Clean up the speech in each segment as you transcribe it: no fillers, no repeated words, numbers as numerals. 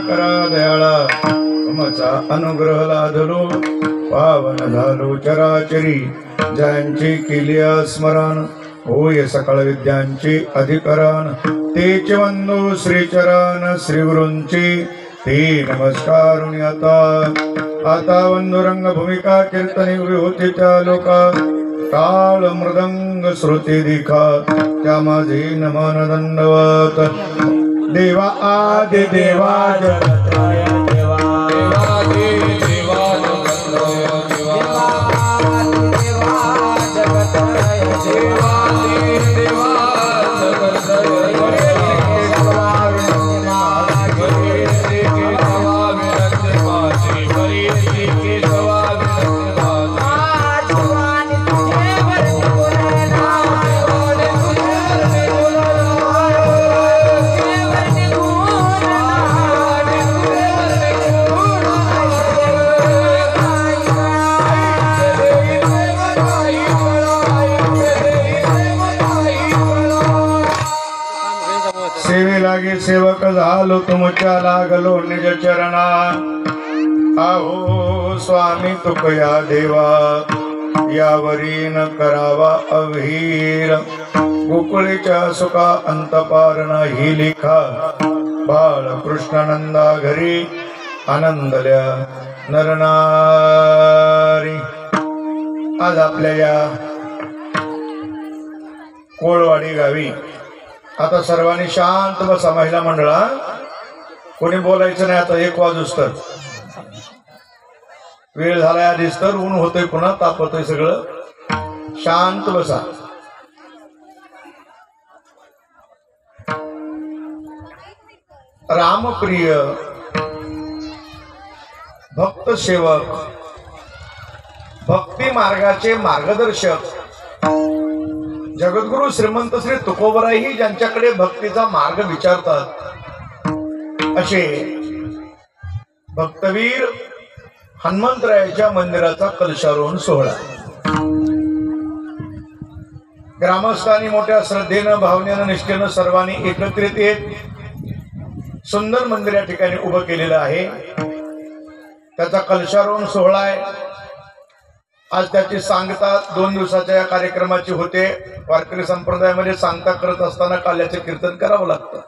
करा दयाळा तुमचा अनुग्रह लादलो पावन झालो चराचरी ज्यांची केली स्मरण होय सकळ विद्यांचे अधिकरण तेच वंदो श्रीचरण श्रीगुरूंचे ते नमस्कारुणी आता वंदो रंग भूमिका कीर्तनी होते त्या लोका ताळ मृदंग श्रुती दिखा त्या माझे नमन दंडवत देवा आदि देवा जगत्राय देवा देवादि देवा जगत्राय देवादि देवा लागे सेवक झालो तुमच्या लागलो निज चरणा आहो स्वामी तुकया देवा यावरी न करावा अवहीर गोकुळीच्या सुखा अंतपार नाही लिखा बाळ कृष्णानंदा घरी आनंदल्या नरनारी। आज आपल्या या कोळवाडी गावी आता सर्वांनी शांत बसा। महिला मंडळा कोणी बोलायचं नाही आता 1 वाजूस्तर वेळ झालाय आधीच तर ऊन होतोय पुन्हा तापतोय सगळं शांत बसा। रामप्रिय भक्त सेवक भक्ती मार्गाचे मार्गदर्शक जगद्गुरु श्रीमंत श्री तुकोबराही ज्यांच्याकडे भक्तीचा मार्ग विचारतात असे भक्तवीर हनुमंतरायाच्या मंदिराचा कलशारोहण सोहळा ग्रामस्थांनी मोठ्या श्रद्धेनं भावनेनं निष्ठेनं सर्वांनी एकत्रित येत सुंदर मंदिर या ठिकाणी उभं केलेलं आहे। त्याचा कलशारोहण सोहळा आहे। आज त्याची सांगता 2 दिवसाच्या या कार्यक्रमाची होते। वारकरी संप्रदायामध्ये सांगता करत असताना काल्याचे कीर्तन करावं लागतं।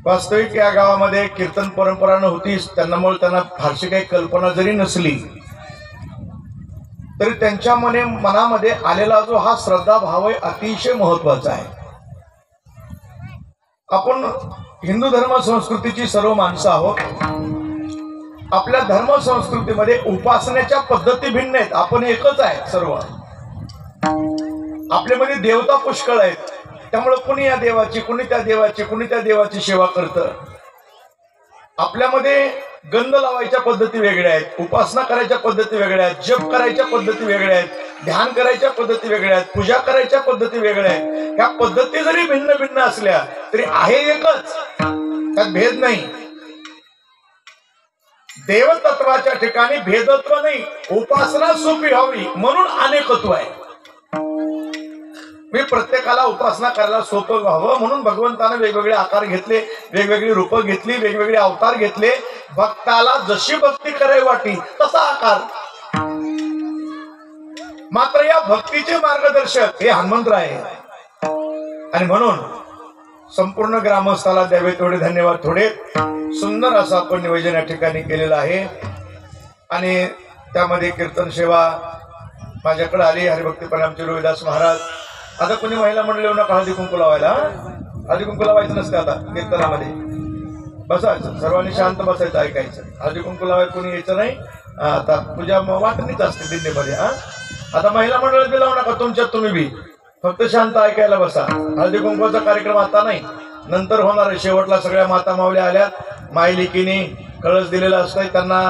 वास्तविक या गावामध्ये कीर्तन परंपरा नव्हती त्यांच्यामुळे त्यांना फारशी काही कल्पना जरी नसली तरी त्यांच्या मनामध्ये आलेला जो हा श्रद्धा भाव आहे अतिशय महत्वाचा आहे। आपण हिंदू धर्म संस्कृतीची सर्व माणसं आहोत। आपल्या धर्म संस्कृतीमध्ये उपासनेच्या पद्धती भिन्न आहेत। आपण एकच आहे सर्व। आपल्यामध्ये देवता पुष्कळ आहेत त्यामुळे कुणी या देवाची कुणी त्या देवाची कुणी त्या देवाची सेवा करतं। आपल्यामध्ये गंध लावायच्या पद्धती वेगळ्या आहेत, उपासना करायच्या पद्धती वेगळ्या आहेत, जप करायच्या पद्धती वेगळ्या आहेत, ध्यान करायच्या पद्धती वेगळ्या आहेत, पूजा करायच्या पद्धती वेगळ्या आहेत। ह्या पद्धती जरी भिन्न भिन्न असल्या तरी आहे एकच, त्यात भेद नाही। देवतत्वाच्या ठिकाणी भेदत्व नाही, उपासना सोपी व्हावी म्हणून अनेकत्व आहे। मी प्रत्येकाला उपासना करायला सोपं व्हावं म्हणून भगवंताने वेगवेगळे आकार घेतले, वेगवेगळी रूपं घेतली, वेगवेगळे अवतार घेतले। भक्ताला जशी भक्ती करावी वाटी तसा आकार। मात्र या भक्तीचे मार्गदर्शक हे हनुमंतराय आहे आणि म्हणून संपूर्ण ग्रामस्थाला द्यावे तेवढे धन्यवाद। थोडे सुंदर असं आपण नियोजन या ठिकाणी केलेलं आहे आणि त्यामध्ये कीर्तन सेवा माझ्याकडे आली। हरिभक्तीपणे आमचे रोहिदास महाराज। आता कोणी महिला मंडळी नका हळदी कुंकू लावायला, हळदी कुंकू लावायचं नसतं आता कीर्तनामध्ये। बसायचं सर्वांनी शांत बसायचं, ऐकायचं। हळदी कुंकू लावायला कोणी यायचं नाही। आता पूजा वाटणीच असते दिंडीमध्ये। आता महिला मंडळात बी लावू नका, तुमच्यात तुम्ही बी फक्त शांत ऐकायला बसा। हळदी कुंकूचा कार्यक्रम आता नाही, नंतर होणार आहे। शेवटला सगळ्या माता मावल्या आल्यात, मायलिकीने कळस दिलेला असतंय त्यांना।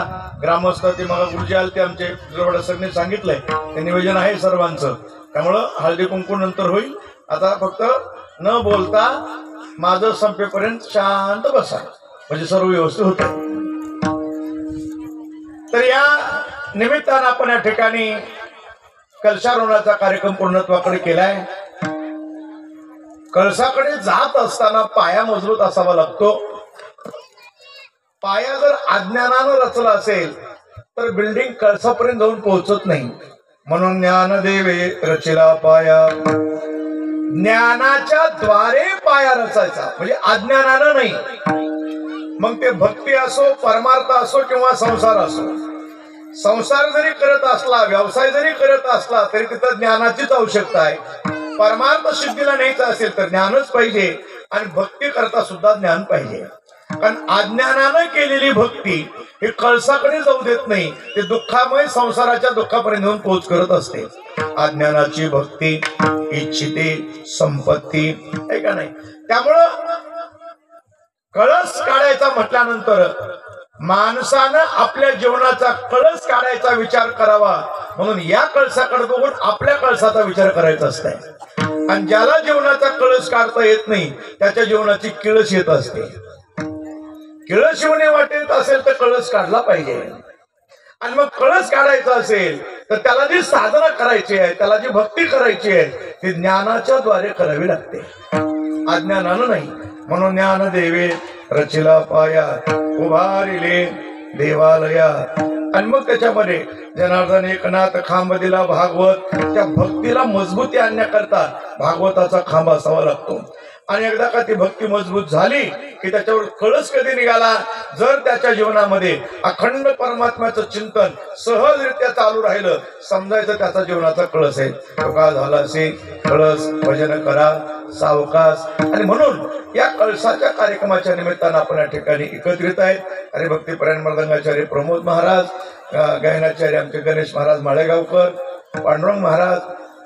ग्रामस्थ ते मग गुरुजी आले ते आमचे जोडसरने सांगितलंय, ते नियोजन आहे सर्वांचं। त्यामुळं हळदी कुंकू नंतर होईल। आता फक्त न बोलता माझं संपेपर्यंत शांत बसा म्हणजे सर्व व्यवस्थित होत। तर या निमित्तानं आपण या ठिकाणी कलशारोहणाचा कार्यक्रम पूर्णत्वाकडे केलाय। कळसाकडे जात असताना पाया मजबूत असावा लागतो. पाया जर अज्ञानानं रचला असेल तर बिल्डिंग कळसापर्यंत जाऊन पोहोचत नाही. म्हणून ज्ञानदेवे रचिला पाया. ज्ञानाच्या द्वारे पाया रचायचा, म्हणजे अज्ञानानं नाही. मग ते भक्ती असो, परमार्थ असो किंवा संसार असो. संसार जरी करत असला, व्यवसाय जरी करत असला तरी तिथं ज्ञानाचीच आवश्यकता आहे. परमार्थ सिद्धीला न्यायचं असेल तर ज्ञानच पाहिजे आणि भक्ती करता सुद्धा ज्ञान पाहिजे. कारण अज्ञानानं केलेली भक्ती हे कळसाकडे जाऊ देत नाही, ते दुःखामय संसाराच्या दुःखापर्यंत येऊन पोच करत असते. अज्ञानाची भक्ती इच्छिते संपत्ती आहे का नाही. त्यामुळं कळस काढायचा म्हटल्यानंतर माणसानं आपल्या जीवनाचा कळस काढायचा विचार करावा. म्हणून या कळसाकडे बघून आपल्या कळसाचा विचार करायचा असतंय. आणि ज्याला जीवनाचा कळस काढता येत नाही त्याच्या जीवनाची किळस येत असते. किळस शिवणे वाटेत असेल तर कळस काढला पाहिजे. आणि मग कळस काढायचा असेल तर त्याला जी साधना करायची आहे, त्याला जी भक्ती करायची आहे ती ज्ञानाच्या द्वारे करावी लागते, अज्ञानानं नाही. म्हणून ज्ञान देवे रचिला पाया, उभारिले देवालया. आणि मग त्याच्यामध्ये जनार्दन एकनाथ खांब दिला भागवत. त्या भक्तीला मजबूती आणण्याकरता भागवताचा खांब असावा लागतो. आणि एकदा का ती भक्ती मजबूत झाली की त्याच्यावर कळस कधी निघाला, जर त्याच्या जीवनामध्ये अखंड परमात्म्याचं चिंतन सहजरित्या चालू राहिलं समजायचं त्याचा जीवनाचा कळस आहे. तो का झाला असे कळस भजन करा सावकाश. आणि म्हणून या कळसाच्या कार्यक्रमाच्या निमित्तानं आपण या ठिकाणी एकत्रित आहेत. आणि भक्तीपरायण मृदंगाचार्य प्रमोद महाराज, गायनाचार्य आमचे गणेश महाराज माळेगावकर, पांडुरंग महाराज,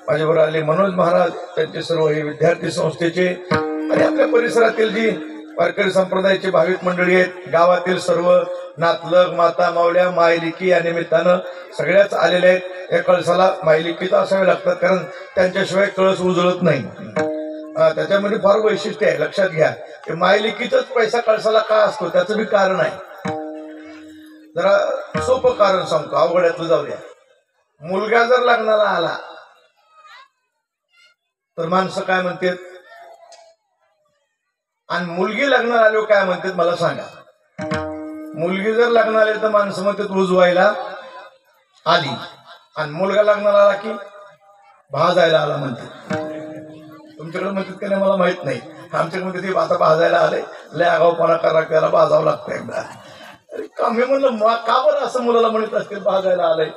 माझ्याबरोबर आले मनोज महाराज, त्यांचे सर्व हे विद्यार्थी संस्थेचे आणि आपल्या परिसरातील जी वारकरी संप्रदायाची भाविक मंडळी आहेत, गावातील सर्व नातलग माता मावल्या मायलिकी या निमित्तानं सगळ्याच आलेल्या आहेत. या कळसाला मायलिकीच असावे लागतात, कारण त्यांच्याशिवाय कळस उजळत नाही. त्याच्यामध्ये फार वैशिष्ट्य आहे, लक्षात घ्या. मायलिकीच पैसा कळसाला का असतो त्याचं बी कारण आहे. जरा सोपं कारण सांगतो, अवघड्यातलं जाऊ द्या. मुलगा जर लग्नाला आला तर माणसं काय म्हणतात, आणि मुलगी लग्नाला आलो काय म्हणतात मला सांगा. मुलगी जर लग्नाला आली तर माणसं म्हणतात उजवायला आली, आणि मुलगा लग्नाला आला की भाजायला आला म्हणतात. तुमच्याकडे म्हणतात की नाही मला माहित नाही. आमच्याकडे म्हणते आता भाजायला आलंय, लय आगाऊपणा करा, त्याला भाजावं लागतं एकदा. मी म्हणलं का बरं असं मुलाला म्हणत असतील भाजायला आलंय.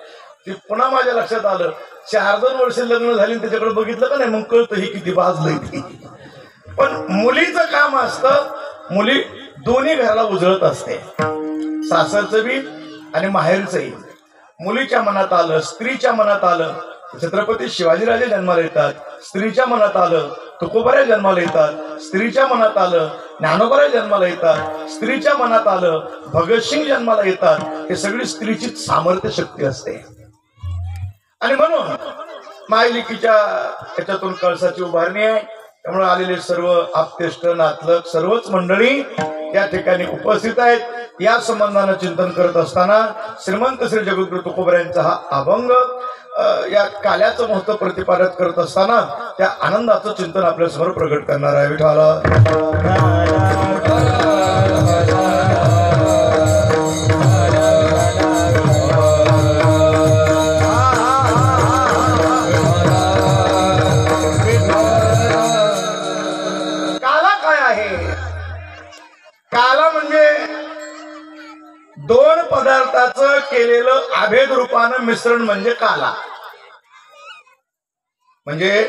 ते पुन्हा माझ्या लक्षात आलं, 4-2 वर्ष लग्न झाली त्याच्याकडे बघितलं का नाही मग कळतं ही किती भाजलंय ती. पण मुलीचं काम असतं, मुली दोन्ही घराला उजळत असते, सासरचं बी आणि माहेरचंही. मुलीच्या मनात आलं, स्त्रीच्या मनात आलं छत्रपती शिवाजीराजे जन्माला येतात, स्त्रीच्या मनात आलं तुकोबाराय जन्माला येतात, स्त्रीच्या मनात आलं ज्ञानोबाराय जन्माला येतात, स्त्रीच्या मनात आलं भगतसिंग जन्माला येतात. हे सगळी स्त्रीची सामर्थ्य शक्ती असते. आणि म्हणून मायलिकीच्या त्याच्यातून कळसाची उभारणी आहे. त्यामुळे आलेले सर्व आप्तेष्ट नातलग सर्वच मंडळी या ठिकाणी उपस्थित आहेत. या संबंधानं चिंतन करत असताना श्रीमंत श्री जगद्गुरु तुकोबारायांचा हा अभंग या काल्याचं महत्व प्रतिपादित करत असताना त्या आनंदाचं चिंतन आपल्या समोर प्रगट करणार आहे. विठाला काला काय आहे? काला म्हणजे दोन पदार्थाचं केलेलं अभेद रूपानं मिश्रण म्हणजे काला. म्हणजे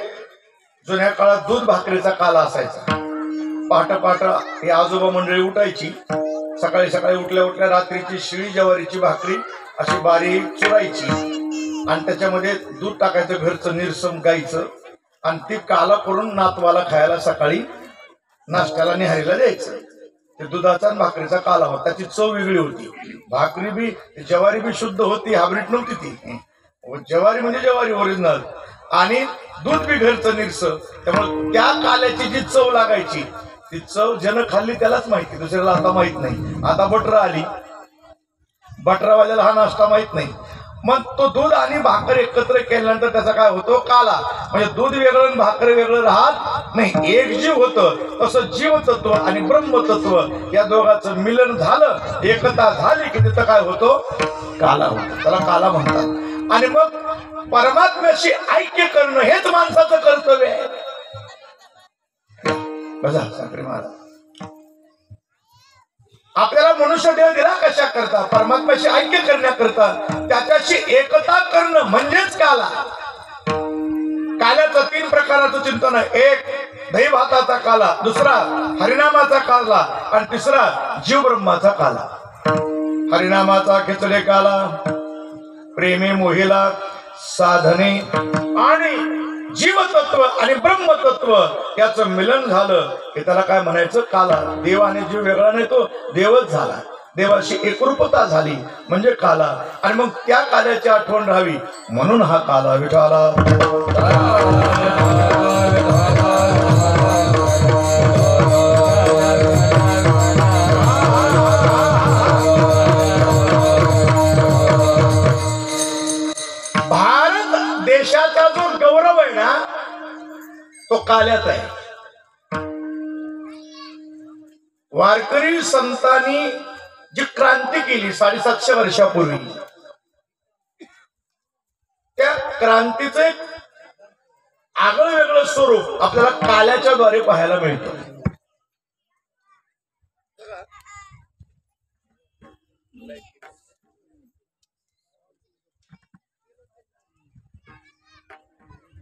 जुन्या काळात दूध भाकरीचा काला असायचा. पहाट ही आजोबा मंडळी उठायची, सकाळी सकाळी उठल्या रात्रीची शिळी ज्वारीची भाकरी अशी बारीक चुरायची आणि त्याच्यामध्ये दूध टाकायचं घरचं निरसम गायचं आणि ती काला करून नातवाला खायला सकाळी नाश्त्याला निहारीला द्यायचं. ते दुधाचा आणि भाकरीचा काला होता. त्याची चव वेगळी होती. भाकरी बी ज्वारी बी शुद्ध होती, हायब्रिड नव्हती ती. ज्वारी म्हणजे ज्वारी ओरिजिनल आणि दूध बी घरचं निरस. त्यामुळे त्या काल्याची जी चव लागायची ती चव ज्यानं खाल्ली त्यालाच माहिती, दुसऱ्याला आता माहित नाही. आता बटर आली, बटरावाल्याला हा नाश्ता माहित नाही. मग तो दूध आणि भाकर एकत्र केल्यानंतर त्याचा काय होतो काला. म्हणजे दूध वेगळं आणि भाकर वेगळं राहत नाही, एक जीव होतं. तसं जीवतत्व आणि ब्रह्मतत्व या दोघांचं मिलन झालं, एकता झाली की तिथं काय होतो काला होतो. त्याला काला म्हणतात. आणि मग परमात्म्याशी ऐक्य करणं हेच माणसाचं कर्तव्य आहे. बघा साखरे महाराज, आपल्याला मनुष्य देव दिला कशा करता? परमात्म्याशी ऐक्य करण्याकरता. त्याच्याशी एकता करणं म्हणजेच काला. काल्याचं 3 प्रकाराचं चिंतन आहे. एक दही भाताचा काला, दुसरा हरिनामाचा काला आणि तिसरा जीव ब्रह्माचा काला. हरिनामाचा खिचले काला, प्रेमे मोहिला साधने आणि जीवतत्व आणि ब्रह्मतत्व याचं मिलन झालं की त्याला काय म्हणायचं काला. देव आणि जीव वेगळा नाही, तो देवच झाला. देवाशी एकरूपता झाली म्हणजे काला. आणि मग त्या काल्याची आठवण राहावी म्हणून हा काला विठाला. भारत देशाचा जो गौरव आहे ना तो काल्यात आहे. वारकरी संतांनी जी क्रांती केली 750 वर्षापूर्वी, त्या क्रांतीचं एक आगळं वेगळं स्वरूप आपल्याला काल्याच्या द्वारे पाहायला मिळतं.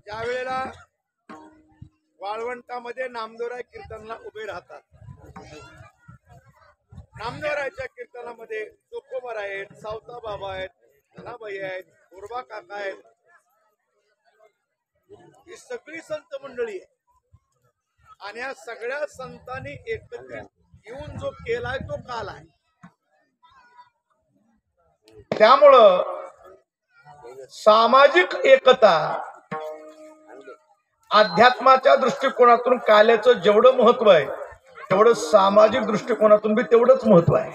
ज्या वेळेला वाळवंटामध्ये नामदेवराय कीर्तनला उभे राहतात, नामदेवरायच्या कीर्तनामध्ये चोकोबर आहेत, सावता बाबा आहेत, धनाबाई आहेत, गोरबा काका आहेत, ही सगळी संत मंडळी आहे. आणि या सगळ्या संतांनी एकत्रित येऊन जो केलाय तो काल आहे. त्यामुळं सामाजिक एकता अध्यात्माच्या दृष्टिकोनातून काल्याचं जेवढं महत्व आहे तेवढं सामाजिक दृष्टिकोनातून बी तेवढंच महत्व आहे.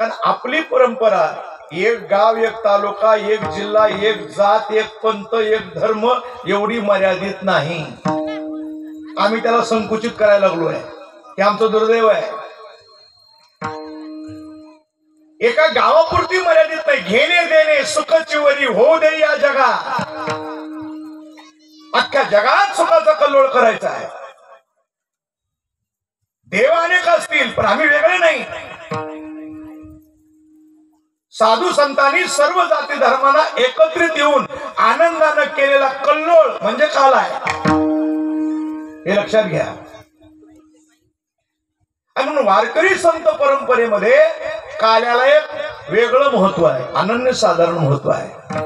कारण आपली परंपरा एक गाव, एक तालुका, एक जिल्हा, एक जात, एक पंथ, एक धर्म एवढी मर्यादित नाही. आम्ही त्याला संकुचित करायला लागलो आहे, हे आमचं दुर्दैव आहे. एका गावापुरती मर्यादित नाही. घेणे देणे सुखाची वरी होऊ दे या जगा. अख्ख्या जगात सुखाचा कल्लोळ करायचा आहे. देव अनेक असतील पण आम्ही वेगळे नाही. साधू संतांनी सर्व जाती धर्माला एकत्रित येऊन आनंदानं केलेला कल्लोळ म्हणजे काल आहे, हे लक्षात घ्या. आणि म्हणून वारकरी संत परंपरेमध्ये काल्याला एक वेगळं महत्व आहे, अनन्यसाधारण महत्व आहे.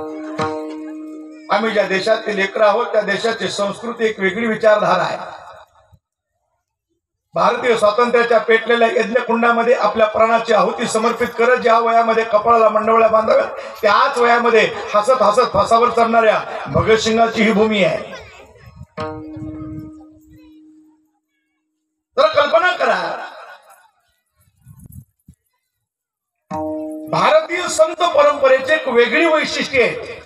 आम्ही ज्या देशातील लेकर आहोत त्या देशाची संस्कृती एक वेगळी विचारधारा आहे. भारतीय स्वातंत्र्याच्या पेटलेल्या यज्ञकुंडामध्ये आपल्या प्राणाची आहुती समर्पित करत ज्या वयामध्ये कपाळाला मंडवळ्या बांधाव्यात त्याच वयामध्ये हसत हसत फासावर चढणाऱ्या भगतसिंगाची ही भूमी आहे. तर कल्पना करा, भारतीय संत परंपरेचे एक वेगळी वैशिष्ट्ये आहेत.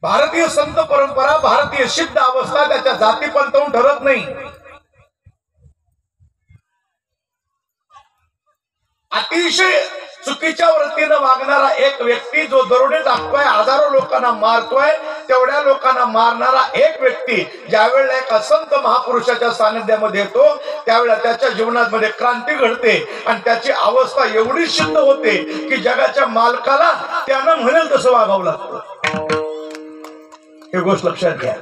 भारतीय संत परंपरा, भारतीय सिद्ध अवस्था त्याच्या जातीपंथावरून ठरत नाही. अतिशय चुकीच्या वृत्तीनं वागणारा एक व्यक्ती जो दरोडे टाकतोय, हजारो लोकांना मारतोय, तेवढ्या लोकांना मारणारा एक व्यक्ती ज्या वेळेला एका संत महापुरुषाच्या सानिध्यामध्ये येतो त्यावेळेला त्याच्या जीवनामध्ये क्रांती घडते आणि त्याची अवस्था एवढी सिद्ध होते की जगाच्या मालकाला त्यानं म्हणेल तसं वागावं लागतं. हे गोष्ट लक्षात घ्या.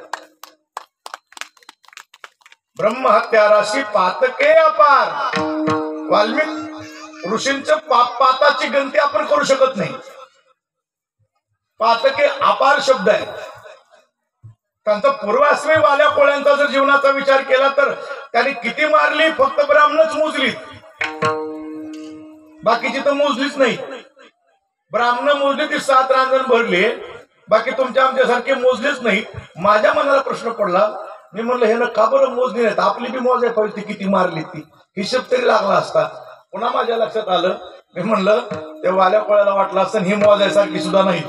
ब्रह्महत्या राशी पातके अपार. वाल्मिक ऋषींचं पापाची गणती आपण करू शकत नाही. पातके अपार शब्द आहे. त्यांचा पूर्वाश्रमी वाल्या कोळ्यांचा जर जीवनाचा विचार केला तर त्यांनी किती मारली फक्त ब्राह्मणच मोजली, बाकीची तर मोजलीच नाही. ब्राह्मण मोजली ती 7 रांजण भरले, बाकी तुमच्या आमच्यासारखे मोजलेच नाही. माझ्या मनाला प्रश्न पडला, मी म्हणलं हे ना का बरं मोजली नाहीत, आपली बी मोजाय पाहिजे किती मारली ती, हिशोब तरी लागला असता. पुन्हा माझ्या लक्षात आलं मी म्हणलं ते वाल्या कोळ्याला वाटलं असतं ही मोजायसारखी सुद्धा नाही,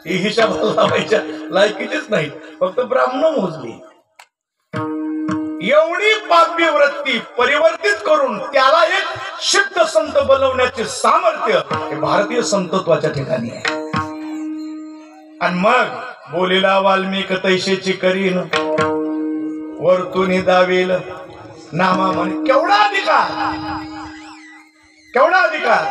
ही हिशाब लावायच्या लायकीचीच नाही, फक्त ब्राह्मण मोजली. एवढी पापी वृत्ती परिवर्तित करून त्याला एक शुद्ध संत बनवण्याचे सामर्थ्य हे भारतीय संतत्वाच्या ठिकाणी आहे. आणि मग बोलीला वाल्मिक तैसेची करीन वरतून दावेल नामा म्हणे. केवढा अधिकार, केवढा अधिकार.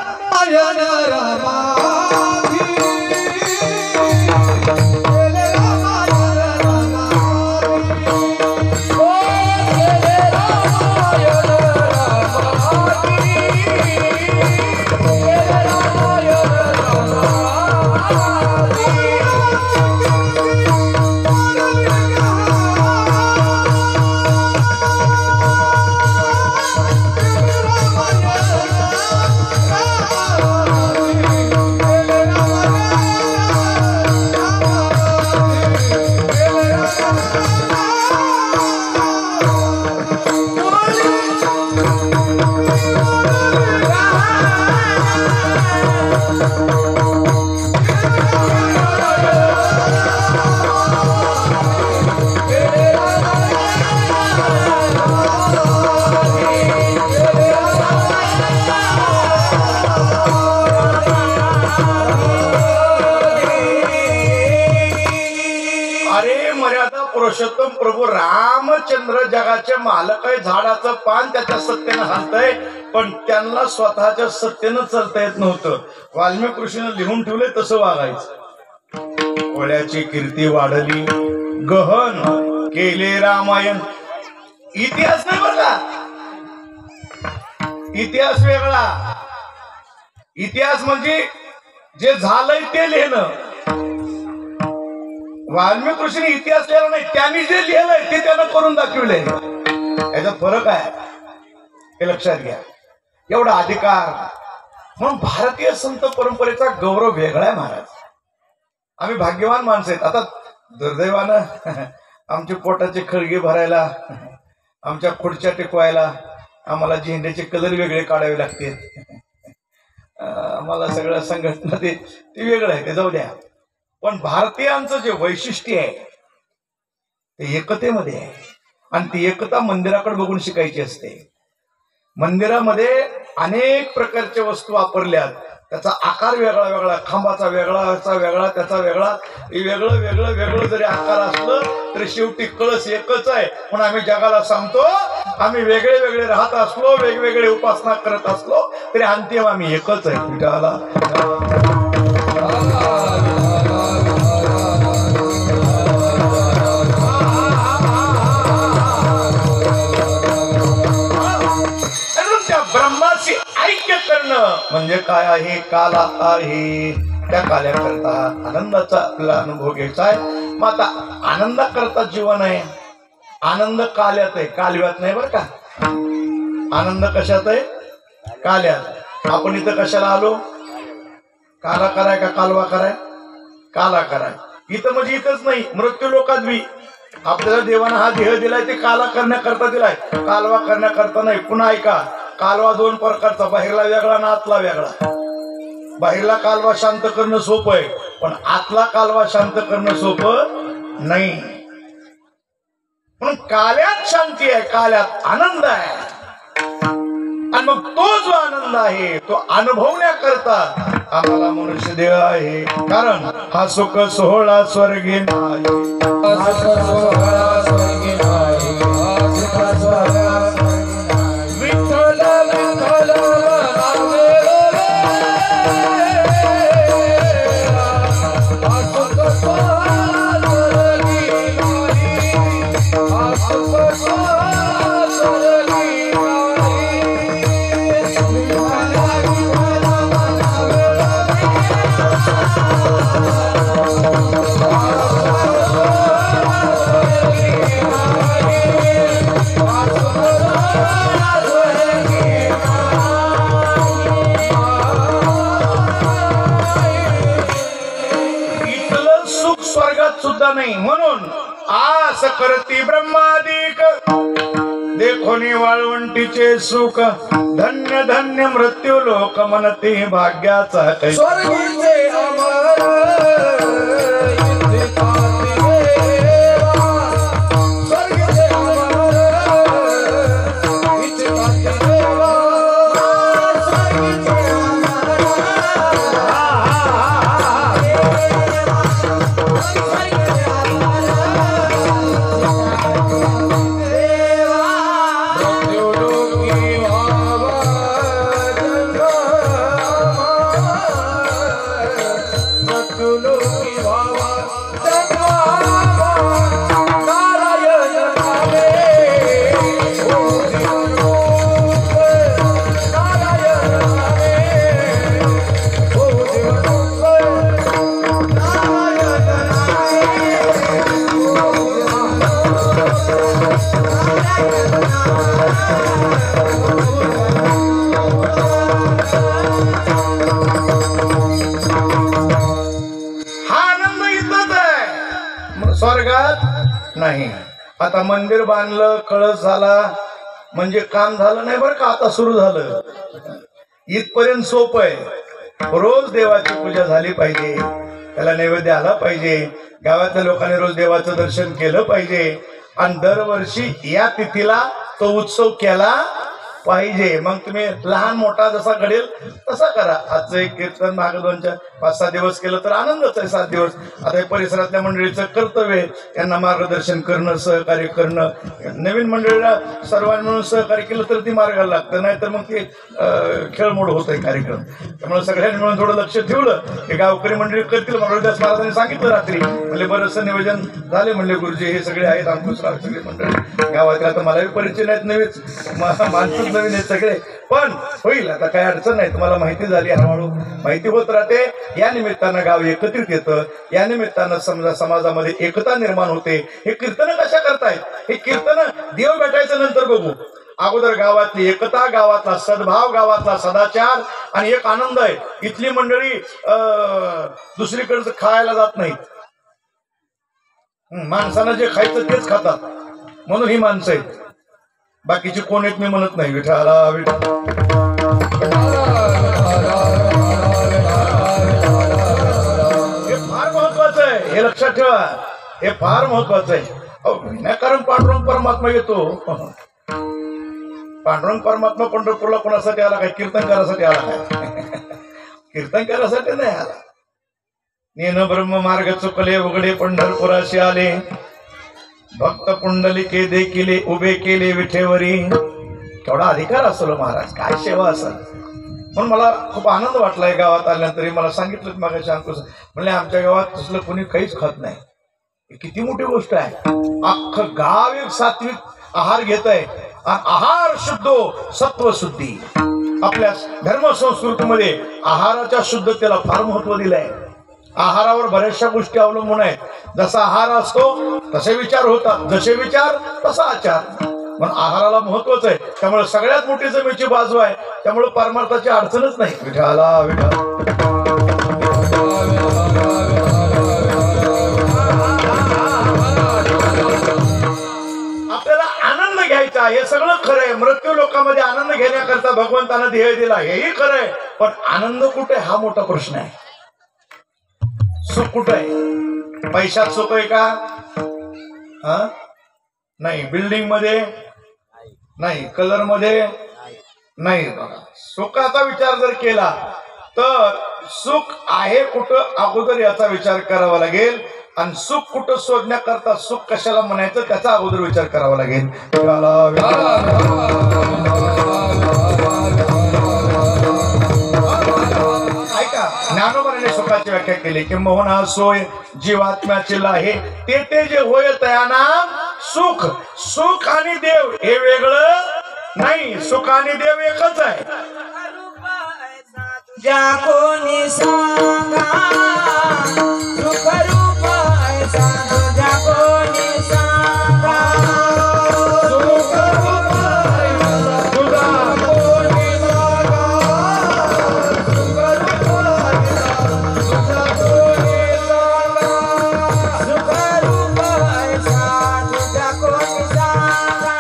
पुरुषोत्तम प्रभू रामचंद्र जगाचे मालक आहे. झाडाचं पान त्याच्या सत्तेनं हालतंय, पण त्यांना स्वतःच्या सत्तेनं चालता येत नव्हतं. वाल्मिक ऋषीनं लिहून ठेवले तसं वागायचं. कोळ्याची कीर्ती वाढली, गहन केले रामायण. इतिहास नाही बरं का, इतिहास वेगळा. इतिहास म्हणजे जे झालंय ते लिहिणं. वाल्मिक ऋषीने इतिहास लिहिला नाही, त्यांनी जे लिहिलंय ते त्यानं करून दाखवलंय. याचा फरक आहे, हे लक्षात घ्या. एवढा अधिकार. म्हणून भारतीय संत परंपरेचा गौरव वेगळा आहे महाराज. आम्ही भाग्यवान माणसं आहेत. आता दुर्दैवानं आमच्या पोटाचे खळगे भरायला, आमच्या खुर्च्या टिकवायला आम्हाला झेंड्याचे कलर वेगळे काढावे लागतील. आम्हाला सगळं संघटना ते वेगळं आहे, ते जाऊ द्या. पण भारतीयांचं जे वैशिष्ट्य आहे ते एकतेमध्ये आहे. आणि ती एकता मंदिराकडे बघून शिकायची असते. मंदिरामध्ये अनेक प्रकारच्या वस्तू वापरल्यात, त्याचा आकार वेगळा वेगळा, खांबाचा वेगळा, त्याचा वेगळा, त्याचा वेगळा, वेगळं वेगळं वेगळं जरी आकार असलं तरी शेवटी कळस एकच आहे. पण आम्ही जगाला सांगतो, आम्ही वेगळे वेगळे राहत असलो, वेगवेगळे उपासना करत असलो तरी अंतिम आम्ही एकच आहे. विठाला ब्रह्माशी ऐक्य करणं म्हणजे काय आहे? काला आहे. त्या काल्याकरता आनंदाचा आपला अनुभव घ्यायचा आहे. मग आता आनंदाकरता जीवन आहे. आनंद काल्यात आहे, कालव्यात नाही बरं का. आनंद कशात आहे? काल्यात. आपण इथं कशाला आलो? काला कराय का कालवा कराय? काला कराय. इथं म्हणजे इथंच नाही, मृत्यू लोकात बी आपल्याला देवानं हा देह दिलाय, ते काला करण्याकरता दिलाय, कालवा करण्याकरता नाही. पुन्हा ऐका, कालवा दोन प्रकारचा, बाहेरला वेगळा ना आतला वेगळा. बाहेरला कालवा शांत करणं सोपं आहे, पण आतला कालवा शांत करणं सोपं नाही. म्हणून काल्यात शांती आहे, काल्यात आनंद आहे. आणि मग तो जो आनंद आहे तो अनुभवण्याकरता आम्हाला मनुष्य देह आहे. कारण हा सुख सोहळा स्वर्गी नाही. सुद्धा नाही. म्हणून आस करती ब्रह्मादिक देखोनी वाळवंटीचे सुख धन्य धन्य मृत्यू लोक म्हणते भाग्याचा काही स्वर्गीचे अमर स्वर्गात नाही. आता मंदिर बांधलं कळस झाला म्हणजे काम झालं नाही बरं का, आता सुरू झालं. इथपर्यंत सोपं आहे. रोज देवाची पूजा झाली पाहिजे, त्याला नैवेद्य आला पाहिजे, गावातल्या लोकांनी रोज देवाचं दर्शन केलं पाहिजे आणि दरवर्षी या तिथीला तो उत्सव केला पाहिजे. मग तुम्ही लहान मोठा जसा घडेल तसा करा. आजचं एक कीर्तन मागे 2-4-5-6 दिवस केलं तर आनंदच आहे. 7 दिवस आता परिसरातल्या मंडळीचं कर्तव्य आहे त्यांना मार्गदर्शन करणं, सहकार्य करणं. नवीन मंडळीला सर्वांनी मिळून सहकार्य केलं तर ती मार्गाला लागतं, नाही तर मग ते खेळमोड होत आहे कार्यक्रम. त्यामुळे सगळ्यांनी मिळून थोडं लक्ष ठेवलं की गावकरी मंडळी करतील. मारुतीदास महाराजांनी सांगितलं रात्री, म्हणजे बरंचसं नियोजन झाले. म्हणले गुरुजी हे सगळे आहेत अंकुशराव सगळे मंडळी गावातल्या. आता मलाही परिचय नाहीत, नवीच माणसंच नवीन आहेत सगळे, पण होईल आता, काही अडचण नाही. तुम्हाला माहिती झाली, हळूहळू माहिती होत राहते. या निमित्तानं गाव एकत्रित येतं, या निमित्तानं समजा समाजामध्ये एकता निर्माण होते. हे कीर्तन कशा करतायत? हे कीर्तन देव भेटायचं नंतर बघू. अगोदर गावातली एकता, गावातला सद्भाव, गावातला सदाचार आणि एक आनंद आहे. इथली मंडळी दुसरीकडचं खायला जात नाहीत. माणसानं जे खायचं तेच खातात, म्हणून ही माणसं आहेत. बाकीचे कोण आहेत मी म्हणत नाही. विठाला विठा हे फार महत्वाचं आहे, हे लक्षात ठेवा. हे फार महत्वाचं आहे. विनाकारण पांडुरंग परमात्मा येतो. पांडुरंग परमात्मा पंढरपूरला कोणासाठी आला? काय कीर्तन करायसाठी आला? काय कीर्तन करायसाठी नाही आला. नेन ब्रह्म मार्ग चुकले उघडे पंढरपुराशी आले, भक्त पुंडलिके देखिले उभे केले विठेवरी. केवढा अधिकार असेल महाराज, काय सेवा असेल. म्हणून मला खूप आनंद वाटलाय गावात आल्यानंतर. मला सांगितलं मागाशी अंकुश म्हणले आमच्या गावात तसलं कोणी काहीच खात नाही. किती मोठी गोष्ट आहे. अख्खं गाव एक सात्विक आहार घेत आहे. आहार शुद्धो सत्व शुद्धी. आपल्या धर्मसंस्कृतीमध्ये आहाराच्या शुद्धतेला फार महत्व दिलंय. आहारावर बऱ्याचशा गोष्टी अवलंबून आहेत. जसा आहार असतो तसे विचार होतात, जसे विचार तसा आचार. म्हणून आहाराला महत्वच आहे. त्यामुळे सगळ्यात मोठी जमेची बाजू आहे. त्यामुळे परमार्थाची अडचणच नाही. विठाला विठा आपल्याला आनंद घ्यायचा, हे सगळं खरं आहे. मृत्यू लोकांमध्ये आनंद घेण्याकरता भगवंतानं ध्येय दिला, हेही खरं आहे. पण आनंद कुठे हा मोठा प्रश्न आहे. सुख कुठं आहे? पैशात सुख आहे का? नाही. बिल्डिंग मध्ये नाही, कलर मध्ये नाही. बघा, सुखाचा विचार जर केला तर सुख आहे कुठं अगोदर याचा विचार करावा लागेल. आणि सुख कुठं शोधण्याकरता सुख कशाला म्हणायचं त्याचा अगोदर विचार करावा लागेल. ज्ञानोबाने सुखाची व्याख्या केली की मोहना सोय जीवात्म्याचे लाहे ते ते जे होय तया नाम सुख. सुख आणि देव हे वेगळं नाही. सुख आणि देव एकच आहे. ज्या कोणी सांगा सुख रूप ऐसा, ज्या कोणी सांगा सुख रूप ऐसा, तुझा कोणी सांगा सुख रूप ऐसा, तुझा कोणी सांगा सुख रूप ऐसा, तुझा कोणी सांगा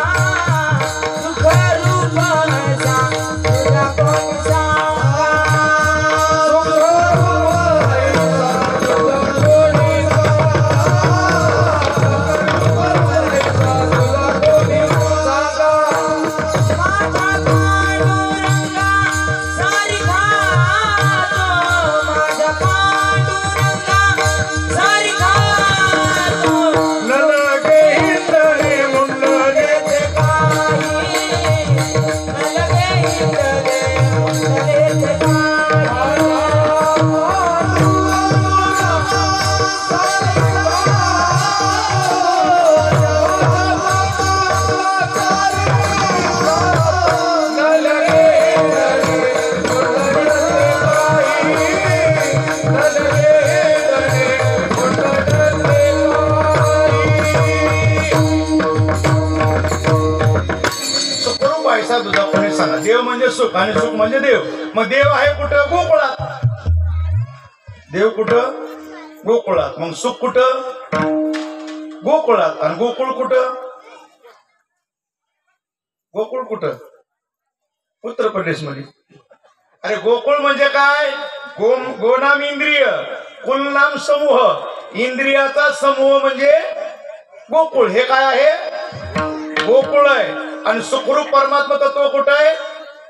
पैसा तुझा कोणी सांगा. देव म्हणजे सुख आणि सुख म्हणजे देव. मग देव आहे कुठं? गोकुळात. देव कुठं? गोकुळात. मग सुख कुठं? गोकुळात. आणि गोकुळ कुठं? गोकुळ कुठं? उत्तर प्रदेश मध्ये. अरे गोकुळ म्हणजे काय? गोनाम इंद्रिय, कुलनाम समूह. इंद्रियाचा समूह म्हणजे गोकुळ. हे काय आहे? गोकुळ आहे. आणि सुखरूप परमात्मा तत्व कुठं आहे?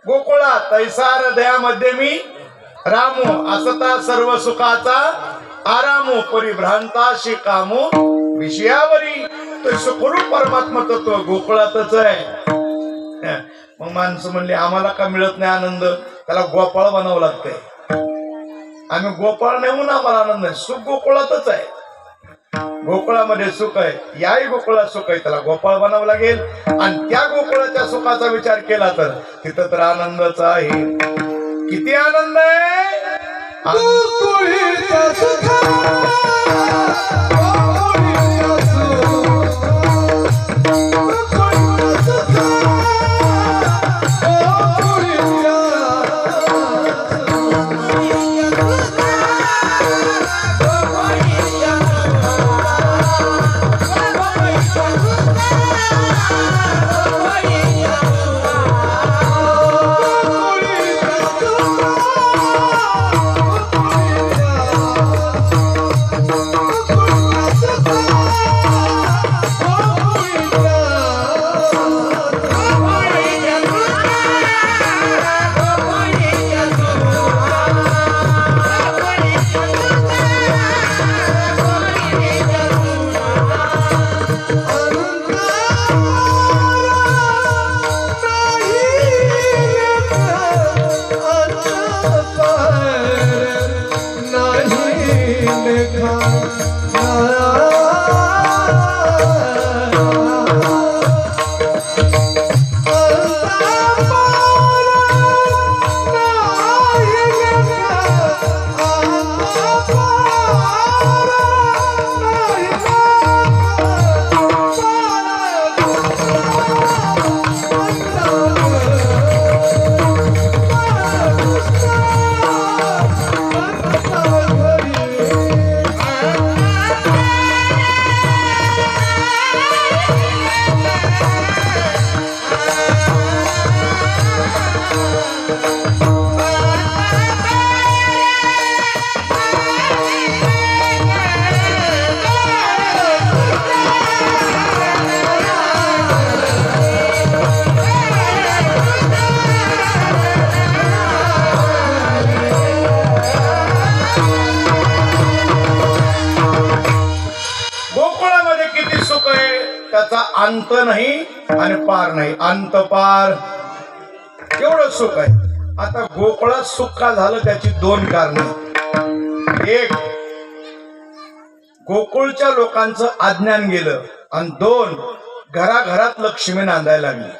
गोकुळात. तैसा हृदयामध्ये मी रामू, असता सर्व सुखाचा आरामू, परिभ्रांताशी कामू विषयावरी. तर सुखरूप परमात्मा तत्व गोकुळातच आहे. मग माणसं म्हणले आम्हाला का मिळत नाही आनंद? त्याला गोपाळ बनावं लागतंय. आम्ही गोपाळ नाही म्हणून आम्हाला आनंद नाही. सुख गोकुळातच आहे. गोकुळामध्ये सुख आहे. याही गोकुळात सुख आहे. त्याला गोपाळ बनावं लागेल. आणि त्या गोकुळाच्या सुखाचा विचार केला तर तिथं तर आनंदच आहे. किती आनंद आहे? त्याचा अंत नाही आणि पार नाही. अंत पार एवढं सुख आहे. आता गोकुळात सुख का झालं त्याची दोन कारण. एक, गोकुळच्या लोकांचं अज्ञान गेलं. आणि दोन, घराघरात लक्ष्मी नांदायला लागली.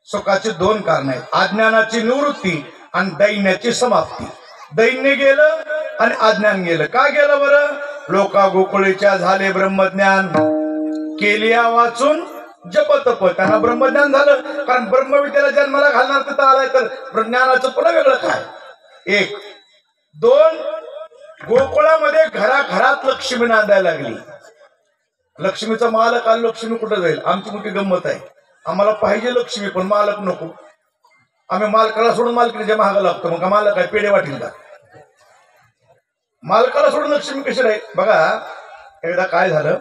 सुखाची दोन कारण आहेत. अज्ञानाची निवृत्ती आणि दैन्याची समाप्ती. दैन्य गेलं आणि अज्ञान गेलं. का गेलं बरं? लोका गोकुळीच्या झाले ब्रह्मज्ञान, केलिया वाचून जप तप. त्यांना ब्रह्मज्ञान झालं. कारण ब्रह्मविद्येला जन्माला घालणार तिथं आलाय तर ज्ञानाचं पुन्हा वेगळं काय? एक. दोन, गोकुळामध्ये घराघरात लक्ष्मी नांदायला लागली. लक्ष्मीचा मालक आणि लक्ष्मी कुठं जाईल? आमची मोठी गंमत आहे. आम्हाला पाहिजे लक्ष्मी पण मालक नको. आम्ही मालकाला सोडून मालकीच्या महागा लागतो. मग का मालक काय पेढे वाटील का? मालकाला सोडून लक्ष्मी कशी राहील? बघा एकदा काय झालं,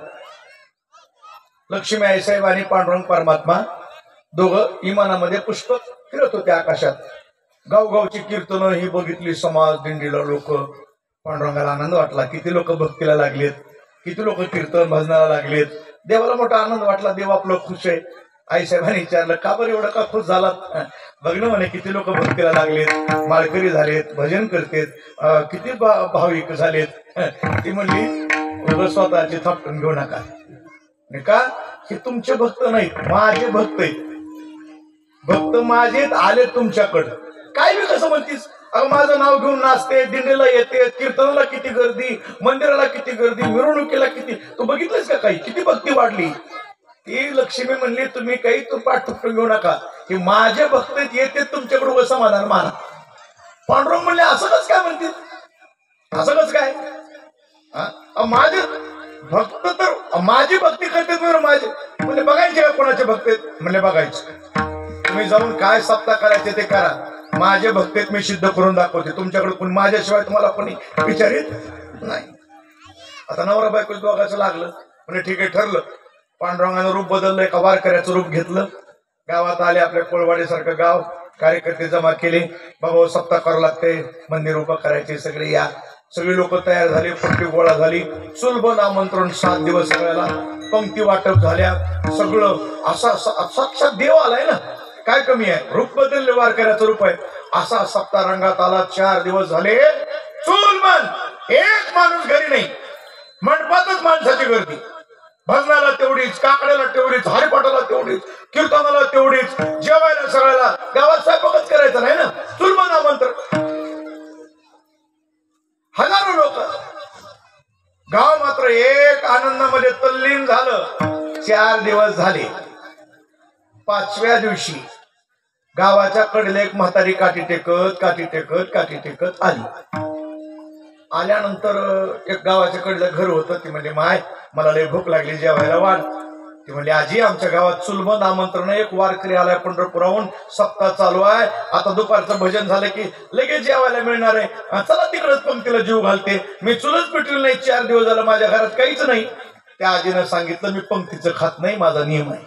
लक्ष्मी आईसाहेब आणि पांडुरंग परमात्मा दोघं विमानामध्ये पुष्पक फिरत होते आकाशात. गावगावची कीर्तनं ही बघितली. समाज दिंडीला लोक. पांडुरंगाला आनंद वाटला. किती लोक भक्तीला लागलेत, किती लोक कीर्तन भजनाला लागलेत. देवाला मोठा आनंद वाटला. देव आपलं खुश आहे. आईसाहेबांनी विचारलं का बरं एवढं का खुश झालात? बघणं म्हणे किती लोक भक्तीला लागलेत, माळकरी झालेत, भजन करतेत, किती भाविक झालेत. ती म्हणली स्वतःची थापटून घेऊ नका. का? हे तुमचे भक्त नाहीत, माझे भक्त आहेत. भक्त माझेच आले तुमच्याकडं. काय मी कसं म्हणतीस? अगं माझं नाव घेऊन नाचते, दिंडीला येते, कीर्तनाला किती गर्दी, मंदिराला किती गर्दी, मिरवणुकीला किती. तू बघितलंस का काही? किती भक्ती वाढली. ती लक्ष्मी म्हणली तुम्ही काही तू पाठ तुटून घेऊ नका. की माझे भक्त येते तुमच्याकडे व समाधान माना. पांडुरंग म्हणले असं कस काय म्हणतील, असं कस काय, माझे भक्त तर माझी भक्ती करते माझे. म्हणजे बघायचे का कोणाचे भक्त आहेत, म्हणले बघायचे. तुम्ही जाऊन काय सप्ताह करायचे ते करा, माझे भक्त मी सिद्ध करून दाखवते. तुमच्याकडे कोणी माझ्याशिवाय तुम्हाला कोणी विचारित नाही. आता नवरा बायको दोघांचं लागलं, म्हणजे ठीक आहे ठरलं. पांडुरंगानं रूप बदललं, एका वारकऱ्याचं रूप घेतलं. गावात आले, आपल्या कोळवाडीसारखं गाव, कार्यकर्ते जमा केले. बाबा सप्ताह करावं लागते, मंदिर उभं करायचे, सगळे या. सगळी लोक तयार झाली, पट्टी गोळा झाली. सुलभ आमंत्रण 7 दिवस सगळ्याला, पंक्ती वाटप झाल्या. सगळं असा साक्षात देव आलाय ना, काय कमी आहे. रूप बदलले, वारकऱ्याचं रूप आहे. असा सप्ताह रंगात आला. 4 दिवस झाले. चूलमन एक माणूस घरी नाही, मंडपातच माणसाची गर्दी. भजनाला तेवढीच, काकड्याला तेवढीच, हरिपाठाला तेवढीच, कीर्तनाला तेवढीच, जेवायला सगळ्याला. गावात स्वयंपाकच करायचं नाही ना, चूलमन आमंत्रण. हजारो लोक. गाव मात्र एक आनंदामध्ये तल्लीन झालं. 4 दिवस झाले. 5व्या दिवशी गावाच्या कडेला एक म्हातारी काठी टेकत आली. आल्यानंतर एक गावाच्या कडेला घर होतं. ती म्हणजे माय मला लय भूक लागली, जेवायला वाढ. ती म्हणली आजी आमच्या गावात चुलबंद आमंत्रण, एक वारकरी आलाय पंढरपुराहून, सप्ताह चालू आहे. आता दुपारचं भजन झालं की लगेच जेवायला मिळणार आहे, चला तिकडच पंक्तीला जीव घालते. मी चुलच पेटवली नाही, 4 दिवस झालं माझ्या घरात काहीच नाही. त्या आजीनं सांगितलं मी पंक्तीचं खात नाही, माझा नियम आहे.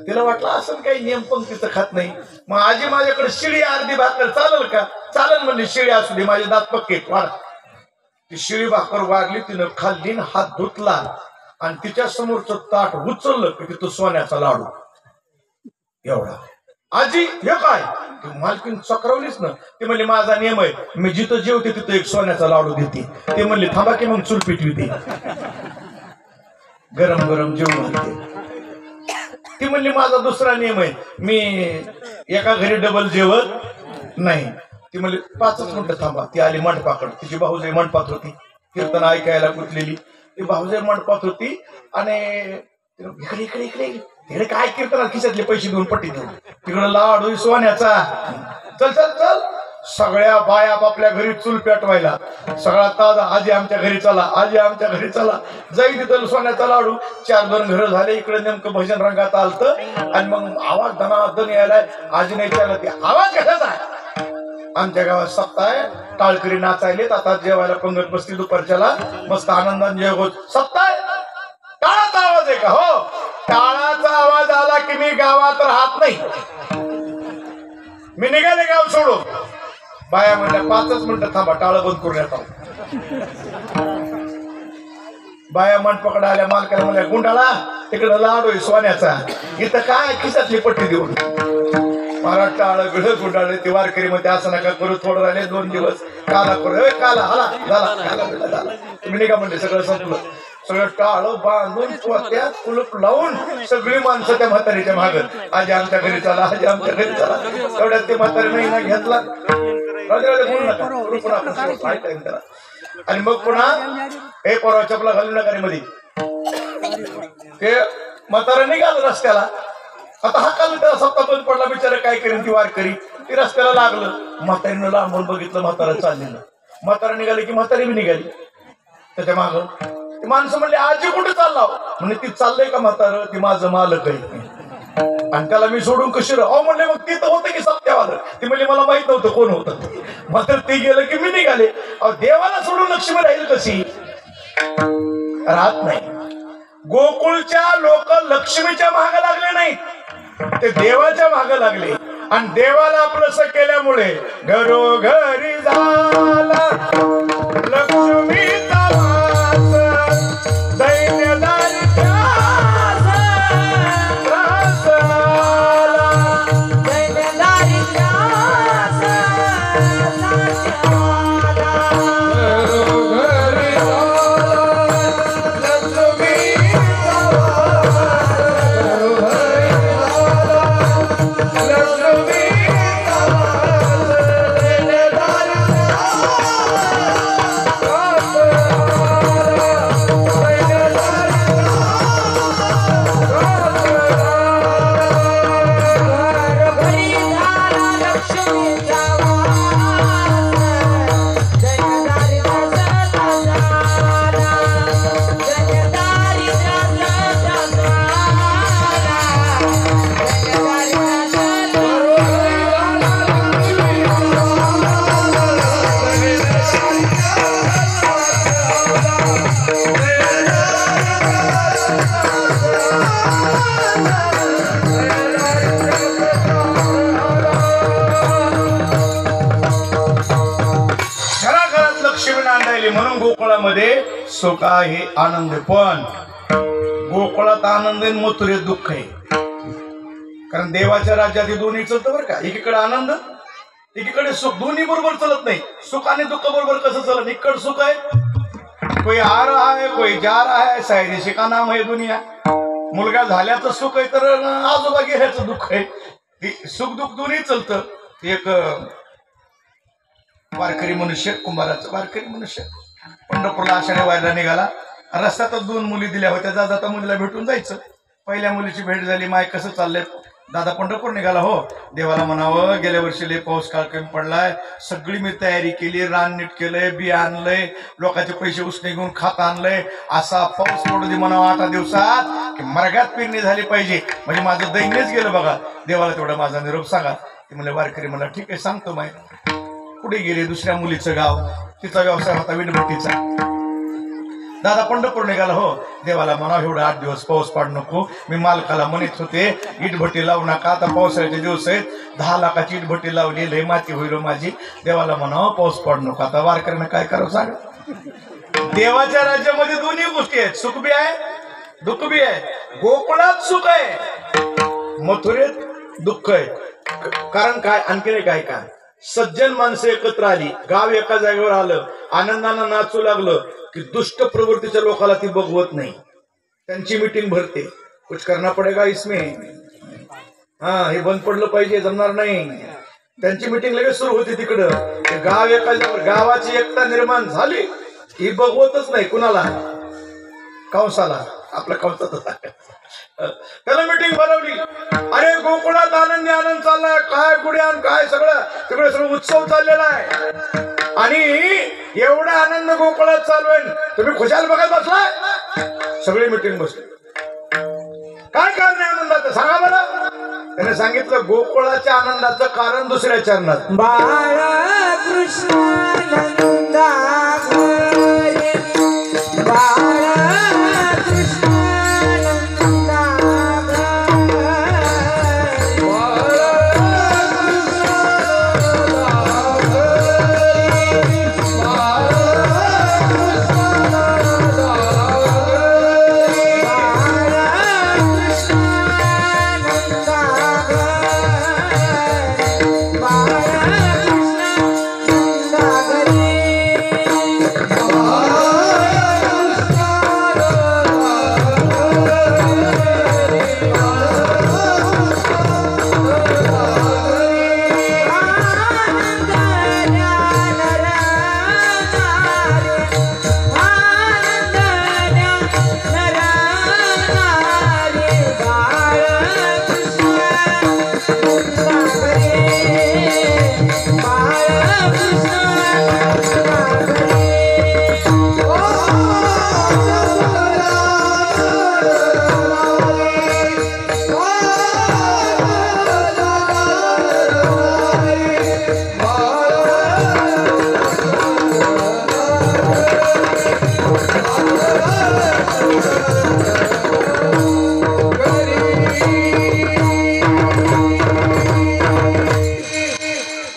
तिला वाटलं असं काही नियम पंक्तीचं खात नाही. मग आजी माझ्याकडे शिळी अर्धी भाकर चालेल का, चालेल म्हणली. शिळी असू दे, माझे दात पक्के वाढ. ती शिळी भाकर वाढली, तिनं खाल्ली, हात धुतला आणि तिच्या समोरचं ताट उचललं की तिथं सोन्याचा लाडू एवढा. आजी हे काय, ती मालकीन चक्रवलीच ना. ती म्हणली माझा नियम आहे, मी जिथं जेवते तिथं एक सोन्याचा लाडू देते. ते म्हणली थांबा की मग चूल पिटवी दे, गरम गरम जेवण देते. ती म्हणली माझा दुसरा नियम आहे, मी एका घरी डबल जेवत नाही. ती म्हणली 5च मिनिटं थांबा. ती आली मंडपाकडे, तिची भाऊजाई मंडपात होती, कीर्तन ऐकायला कुठलेली. ती भाऊजाई मंडपात होती आणि इकडे इकडे इकडे इकडे काय कीर्तनात खिशातले पैसे घेऊन पट्टी देऊन तिकडे लाडू सोन्याचा. चल चल चल. सगळ्या बाया आपापल्या घरी चूल पेटवायला. सगळा ताजा आजी आमच्या घरी चला, आजी आमच्या घरी चला. जाई तिथं सोन्याचा लाडू. 4-2 घरं झाले. इकडे नेमकं भजन रंगात आलतं आणि मग आवाज धनाधन यायलाय. आजीने विचारलं ते आवाज कशाचा आहे. आमच्या गावात सप्ताह आहे, टाळकरी नाचायलेत, आता जेवायला पंगत बसती दुपारच्याला, मस्त आनंदाने जेवत. सप्ताह टाळाचा आवाज आहे का. हो, टाळाचा आवाज आला की मी गावात राहत नाही, मी निघाले गाव सोडून. बाया म्हणल्या 5च मिनिटं थांबा, टाळ बंद करून येतो. बाया मंडपाकडे आल्या. मालकाला म्हणल्या गुंडाळा तिकडे लाडू आहे सोन्याचा, इथं काय खिशातली पट्टी देऊन. मला टाळ बिळ गुंडाळे. ते वारकरी मध्ये असं नका करू, थोडं राहिले 2 दिवस काला करू. काला हाला झाला, काला बिळा झाला. तुम्ही निघा म्हणले, सगळं संपलं. सगळं टाळ बांधून पोत्यात कुलूप लावून सगळी माणसं त्या म्हातारीच्या माग, आजी आमच्या घरी चला, आजी आमच्या घरी चला. तेवढ्यात ते म्हातारी नाही ना घेतला. आणि मग पुन्हा हे पोरा चपला घालून नका मध्ये. ते म्हातारा निघालं रस्त्याला. आता हा काल त्याला सप्ताह बंद पडला, बिचारा काय करेन ती वारकरी. ती रस्त्याला लागलं. म्हातारीनं लांबून बघितलं, म्हातारा चाललेलं. म्हातारा निघाली की म्हातारी बी निघाली त्याच्या माग. ती माणसं म्हणले आजी कुठे चालला. म्हणजे ती चाललंय का म्हातारं, ती माझं मालक आहे आणि त्याला मी सोडून कशी राहू. म्हणले मग ते तर होतं की सप्त्यावालं. ती म्हणली मला माहित नव्हतं कोण होतं. मात्र ते गेलं की मी निघाले. देवाला सोडून लक्ष्मी राहील कशी, राहत नाही. गोकुळच्या लोक लक्ष्मीच्या माग लागले नाही, ते देवाच्या माग लागले. आणि देवाला आपलंस केल्यामुळे घरोघरी झाला लक्ष्मीचा वास. दैन्यदारी त्रास आला, दैन्यदारी त्रास आला. घरोघरी झाला लक्ष्मीचा वास. घरोघरी झाला लक्ष्मीचा वास. दैन्यदारी त्रास गोकुळामध्ये सुख आहे, आनंद आहे. पण गोकुळात आनंद आहे, मथुरेत दुःख आहे. कारण देवाच्या राज्यात हे दोन्ही चलतं बरं का. एकीकडे आनंद, एकीकडे सुख, दोन्ही बरोबर चलत नाही. सुख आणि दुःख बरोबर कसं चलत? इकडे सुख आहे, कोई आ रहा है कोई जा रहा है, सायदेशी का नाम है दुनिया. मुलगा झाल्याचं सुख आहे तर आजोबा गेल्याचं दुःख आहे. सुख दुःख दोन्ही चलतं. एक वारकरी मनुष्य, कुंभाराचं वारकरी मनुष्य पंढरपूरला आषाढी वारीला निघाला. रस्त्यातच 2 मुली दिल्या होत्या. जाता मुलीला भेटून जायचं. पहिल्या मुलीची भेट झाली. माय कसं चाललंय दादा? पंढरपूर निघाला. हो. देवाला म्हणावं गेल्या वर्षी लय पाऊस काळ कमी पडलाय, सगळी मी तयारी केली, रान नीट केलंय, बिया आणलंय, लोकांचे पैसे उसने घेऊन खात आणलंय. असा पाऊस पडू दे म्हणावं 8 दिवसात की मरगात पेरणी झाली पाहिजे, म्हणजे माझं दैन्यच गेलं बघा. देवाला तेवढा माझा निरोप सांगा. ते म्हणले वारकरी मला ठीक आहे सांगतो. माय पुढे गेले. दुसऱ्या मुलीचं गाव, तिचा व्यवसाय होता विणभट्टीचा. दादा पंढरपूर निघाला. हो. देवाला म्हणा एवढं 8 दिवस पाऊस पाडू नको. मी मालकाला म्हणत होते इटभट्टी लावू नका, आता पावसाळ्याचे दिवस आहेत, 10 लाखाची इटभट्टी लावली, लय माती होईल माझी. देवाला म्हणा पाऊस पाडू नको. आता वारकऱ्यांना काय करावं सांग. देवाच्या राज्यामध्ये दोन्ही गोष्टी आहेत, सुख बी आहे, दुःख बी आहे. गोकुळात सुख आहे, मथुरेत दुःख आहे. कारण काय? आणखीन काय का? सज्जन माणसं एकत्र आली, गाव एका जागेवर आलं, आनंदानं नाचू लागलं की दुष्ट प्रवृत्तीच्या लोकांना ती बघवत नाही. त्यांची मीटिंग भरते. कुछ करना पडेगा इसमें, हे बंद पडलं पाहिजे, जमणार नाही. त्यांची मीटिंग लगेच सुरू होती तिकडं. गाव एका जागेवर, गावाची एकता निर्माण झाली ही बघवतच नाही कुणाला. कंसाला, आपल्या कंसात त्याला मीटिंग भरवली. अरे गोकुळात आनंदी आनंद चाललाय, काय गुड्यान काय सगळं तिकडे सगळं उत्सव चाललेला आहे. आणि एवढा आनंद गोकुळात चालू आहे, तुम्ही खुशाल बघत बसलाय. सगळी मीटिंग बसली. काय कारण आहे आनंदाचं सांगा बरं. त्याने सांगितलं गोकुळाच्या आनंदाचं कारण दुसऱ्या चरणात. बाळ कृष्ण नंदा घरी, बाळ कृष्ण नंदा घरी, बाळ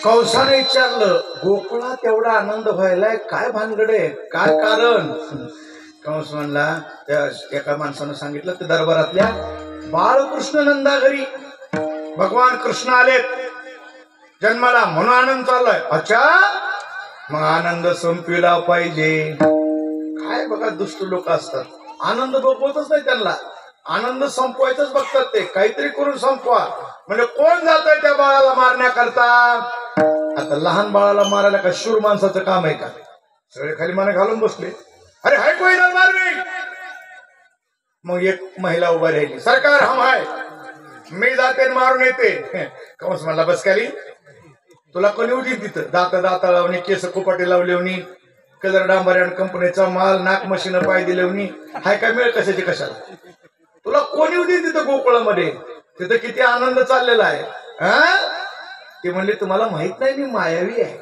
कंसाने विचारलं गोकुळात एवढा आनंद व्हायलाय, काय भानगडे, काय कारण? कंस म्हणला, त्या एका माणसानं सांगितलं ते दरबारातल्या बाळकृष्ण नंदा घरी भगवान कृष्ण आलेत जन्माला, म्हणून आनंद चाललाय. अच्छा, मग आनंद संपविला पाहिजे. काय बघा दुष्ट लोक असतात, आनंद बघवतच नाही त्यांना, आनंद संपवायचंच बघतात ते. काहीतरी करून संपवा. म्हणजे कोण जातंय त्या बाळाला मारण्याकरता? आता लहान बाळाला मारायला का शूर माणसाचं काम आहे का? सगळे खाली माने घालून बसले. अरे हाय कोई ना मारवी. मग एक महिला उभा राहिली, सरकार हम हाय, मी जाते मारून येते. कंस म्हणला बस खाली, तुला कोणी उठी तिथं? दाता लावणी, केस कुपाटी लावली, कलर डांबऱ्यान कंपनीचा माल, नाक मशीन पाय दिले, हाय काय मिळ कशाची कशाला? तुला कोणी उठी तिथं गोकुळामध्ये? तिथं किती आनंद चाललेला आहे. ते म्हणले तुम्हाला माहित नाही मी मायावी आहे,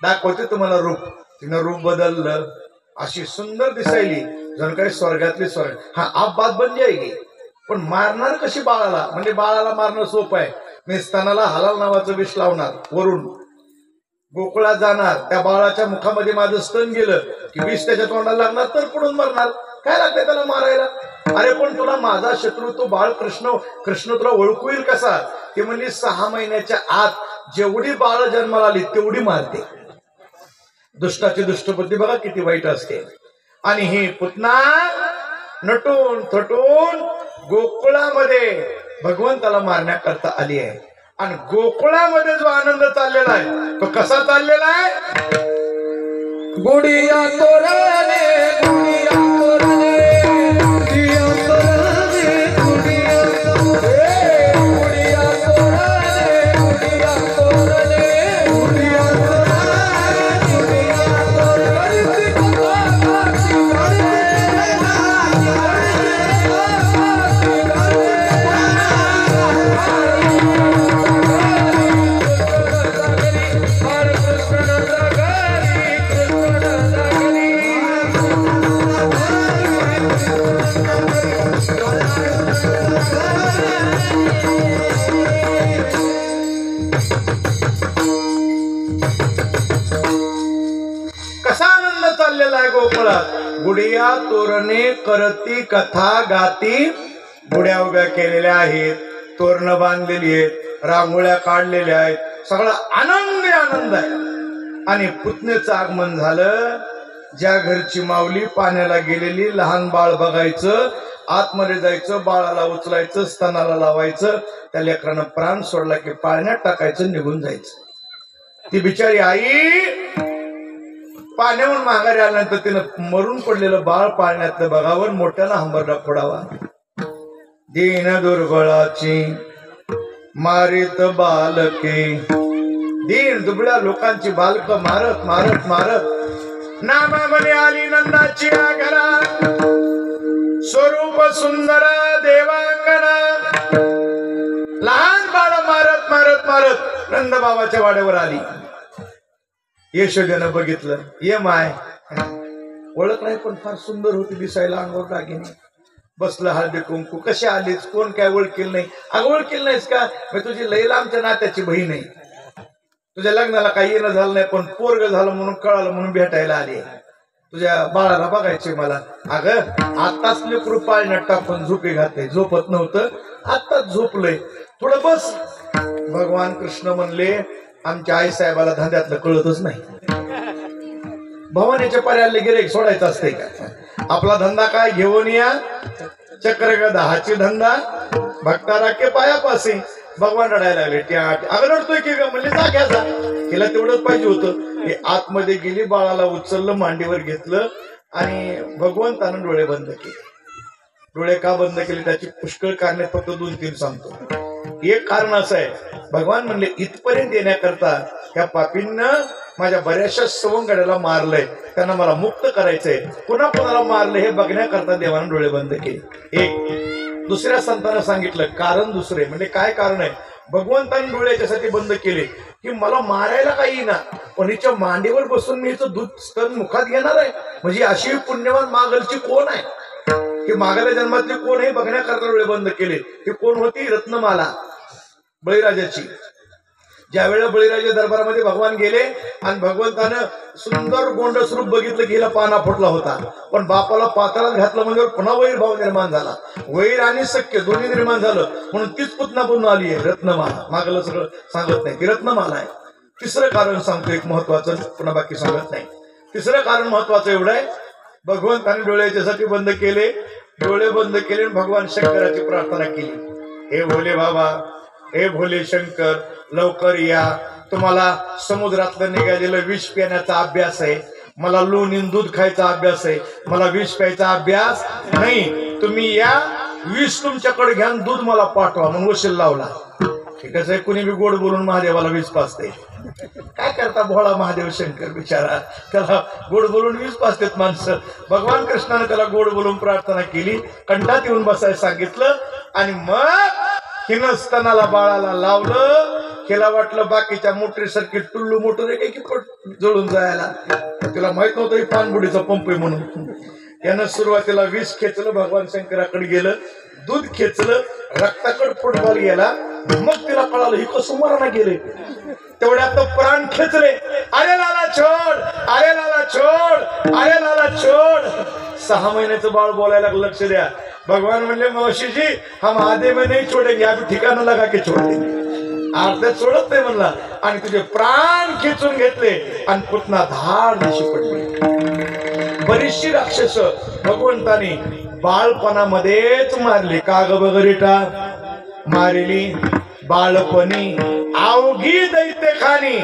दाखवते तुम्हाला रूप. तिनं रूप बदललं, अशी सुंदर दिसायली जण काही स्वर्गातली स्वर्ग. हा आप बात बन जाएगी. पण मारणार कशी बाळाला? म्हणजे बाळाला मारणं सोपं आहे. मी स्तनाला हलाल नावाचं विष लावणार, वरून गोकुळात जाणार, त्या बाळाच्या मुखामध्ये माझं स्तन गेलं की विष त्याच्या तोंडाला लागणार तर पुढून मरणार, काय लागतंय त्याला मारायला. अरे पण तुला माझा शत्रू तो बाळ कृष्ण तुला ओळखू येईल कसा. ते म्हणजे 6 महिन्याच्या आत जेवढी बाळ जन्माला आली तेवढी मारते. दुष्टाची दुष्टबुद्धी बघा किती वाईट असते. आणि ही पुतना नटून थटून गोकुळामध्ये भगवंताला मारण्याकरता आली आहे. आणि गोकुळामध्ये जो आनंद चाललेला आहे तो कसा चाललेला आहे. गुडिया तोरणे गुडिया तोरणे गुडिया तोरणे गुडिया तोरणे गुडिया तोरणे गुडिया तोरणे गुडिया कसा आनंद चाललेला आहे गोकुळात. गुडिया तोरणे करती कथा गाती. गुड्या उभ्या केलेल्या आहेत, तोरणं बांधलेली आहेत, रांगोळ्या काढलेल्या आहेत, सगळा आनंद आनंद आहे. आणि पुतणेचं आगमन झालं. ज्या घरची माऊली पाण्याला गेलेली लहान बाळ बघायचं, आतमध्ये जायचं, बाळाला उचलायचं, स्तनाला लावायचं, त्या लेकरानं प्राण सोडला की पाण्यात टाकायचं, निघून जायचं. ती बिचारी आई पाण्याहून माघारी आल्यानंतर तिनं मरून पडलेलं बाळ पाळण्यातलं बघावं, मोठ्याला हंबरडा फोडावा. दीन दुर्बळाची मारित बालके. दीन दुबळ्या लोकांची बालक मारत मारत मारत नामामध्ये आली नंदाची आघरा. स्वरूप सुंदर देवांगना. लहान बाळ मारत मारत मारत नंद बाबाच्या वाड्यावर आली. यशोदेनं बघितलं, ये माय. ओळख नाही पण फार सुंदर होती दिसायला, अंगावर दागिने, बसलं हळदी कुंकू. कशी आलीच, कोण काय ओळखील नाही. अगं ओळखील नाहीस का, मी तुझी लैला आमच्या नात्याची बहीण आहे. तुझ्या लग्नाला काही येणं झालं नाही पण पोरग झालं म्हणून कळालं म्हणून भेटायला आले. तुझ्या बाळाला बघायचे मला. अगं आताच लेकरू पाळण्यात टाकून झोपी घातले, झोपत नव्हतं, आताच झोपलंय, थोडं बस. भगवान कृष्ण म्हणले, आमच्या आई साहेबाला धंद्यातलं कळतच नाही. भवानीच्या पर्याले गिऱ्हाईक सोडायचं असते का. आपला धंदा काय, घेऊन या चक्र गदा हाची धंदा, भक्ता राखे पायापासी. भगवान रडायला लागले. त्या अगं रडतोय की ग, म्हणजे जा घ्या जा. तिला तेवढंच पाहिजे होतं. हे आतमध्ये गेली, बाळाला उचललं, मांडीवर घेतलं आणि भगवंतानं डोळे बंद केले. डोळे का बंद केले त्याची पुष्कळ कारणे फक्त 2-3 सांगतो. एक कारण असं आहे, भगवान म्हणले इथपर्यंत येण्याकरता त्या पापींना माझ्या बऱ्याचशा सवंगड्याला मारलंय, त्यांना मला मुक्त करायचंय. पुन्हा कोणाला मारलं हे बघण्याकरता देवानं डोळे बंद केले. एक. दुसऱ्या संतांना सांगितलं कारण दुसरे, म्हणजे काय कारण आहे. भगवंतांनी डोळे याच्यासाठी बंद केले की मला मारायला काही येईना, पण हिच्या मांडीवर बसून मी हिचं दूध स्तन मुखात घेणार आहे. म्हणजे अशी पुण्यवान मागलची कोण आहे, की मागायला जन्मातली कोण हे बघण्याकरता डोळे बंद केले. ही कोण होती, रत्नमाला बळीराजाची. ज्या वेळेला बळीराजा दरबारामध्ये भगवान गेले आणि भगवंतानं सुंदर गोंडस रूप बघितलं की हिला पाना फुटला होता, पण बापाला पाताळात घातलं म्हणजे पुन्हा वैर भाव निर्माण झाला. वैर आणि सख्य दोन्ही निर्माण झालं म्हणून तीच पुतना बनून आली आहे रत्नमाला. मागलं सगळं सांगत नाही, ती रत्नमाला आहे. तिसरं कारण सांगतो एक महत्वाचं, पुन्हा बाकी सांगत नाही. तिसरं कारण महत्वाचं एवढं आहे, भगवंताने डोळे याच्यासाठी बंद केले. डोळे बंद केले आणि भगवान शंकराची प्रार्थना केली. हे भोले बाबा, हे भोले शंकर, लवकर या. तुम्हाला समुद्रातलं निघालेलं विष पिण्याचा अभ्यास आहे, मला लोणीन दूध खायचा अभ्यास आहे, मला विष प्यायचा अभ्यास नाही. तुम्ही या, विष तुमच्याकडे घ्या, दूध मला पाठवा म्हणून वशील लावला. कसं आहे, कुणी बी गोड बोलून महादेवाला विष पाजते. काय करता भोळा महादेव शंकर बिचारा, त्याला गोड बोलून विष पाजतात माणसं. भगवान कृष्णाने त्याला गोड बोलून प्रार्थना केली, कंठात येऊन बसायला सांगितलं आणि मग हिनं स्तनाला बाळाला लावलं. हिला वाटलं बाकीच्या मोटरीसारखी टुल्लू मोटर आहे की जळून जायला, तिला माहित नव्हतं ही पाणबुडीचा पंप आहे म्हणून. यानं सुरुवातीला विष खेचलं, भगवान शंकराकडे गेलं, दूध खेचलं, रक्ताकड फुटबॉल गेला, मग तिला कळालं ही कसं मरणा गेले. तेवढ्यात तो प्राण खेचले, अरे लाला छोड, अरे लाला छोड, अरे लाला छोड. 6 महिन्याचं बाळ बोलायला लक्ष द्या. भगवान म्हणले मौशी जी हम आधे में नहीं छोडेंगे, अभी ठिकाणा लगा के छोड़ देंगे. अर्ध्यात सोडत नाही म्हणला आणि तुझे प्राण खेचून घेतले आणि पुतना धाड दिशी पडली. बरीचशी राक्षस भगवंतानी बाळपणामध्येच मारली. का ग बगरीटा मारली बाळपणी, अवघी दैत्य खानी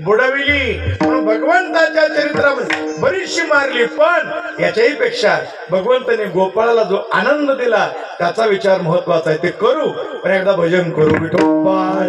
बुडविली. म्हणून भगवंताच्या चरित्रामध्ये बरीचशी मारली. पण याच्याही पेक्षा भगवंताने गोपाळाला जो आनंद दिला त्याचा विचार महत्वाचा आहे. ते करू, पण एकदा भजन करू. विठोबार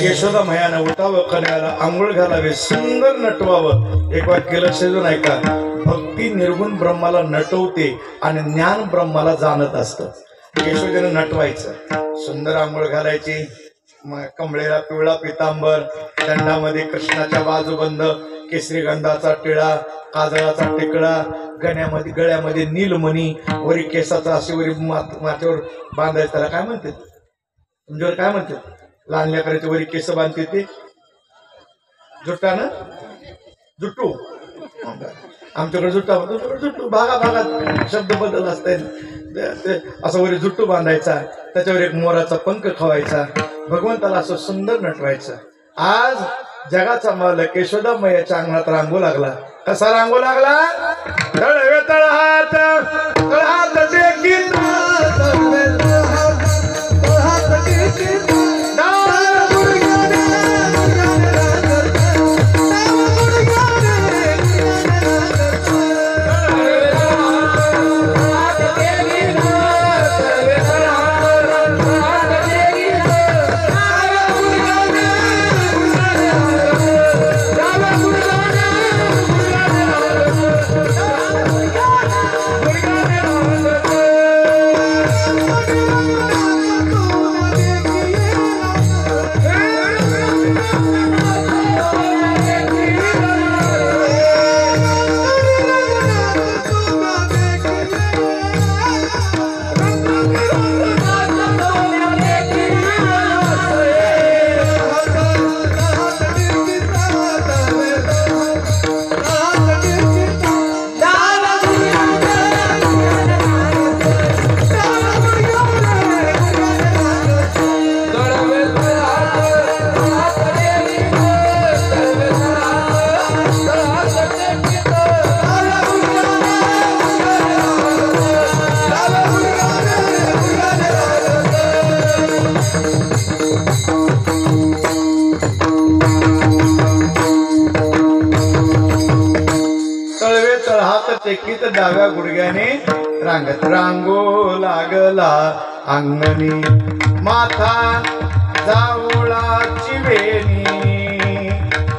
यशोदा मैयानं उठावं, कन्याला आंघोळ घालावे, सुंदर नटवावं. एक वाक्य लक्ष देऊन ऐका. भक्ती निर्गुण ब्रह्माला नटवते आणि ज्ञान ब्रह्माला जाणत असतं. यशोदेनं नटवायचं, सुंदर आंघोळ घालायची, कमळेला पिवळा पितांबर, दंडामध्ये कृष्णाच्या बाजूबंद, केसरी गंधाचा टिळा, काजळाचा टिकळा, गळ्यामध्ये नीलमणी, वरी केसाचा असे वरी माथ्यावर बांधायचं. त्याला काय म्हणते तुमच्यावर, काय म्हणते? लहान लेकराच्या वरी केस बांधते ते जुट्टानं, जुट्टू. आमच्याकडे जुट्टा म्हणतो, जुट्टू. भागाभागात शब्द बदल असतात. असं वरी जुट्टू बांधायचा, त्याच्यावर एक मोराचा पंख खवायचा, भगवंताला असं सुंदर नटवायचं. आज जगाचा मालक यशोदा मैयाच्या अंगणात रांगू लागला. कसा रांगू लागला? तळवे तळहात, तळहात टेकीत, टेकीत डाव्या गुडघ्याने रांगत रांगो लागला अंगणी, माथा जावळाची वेणी.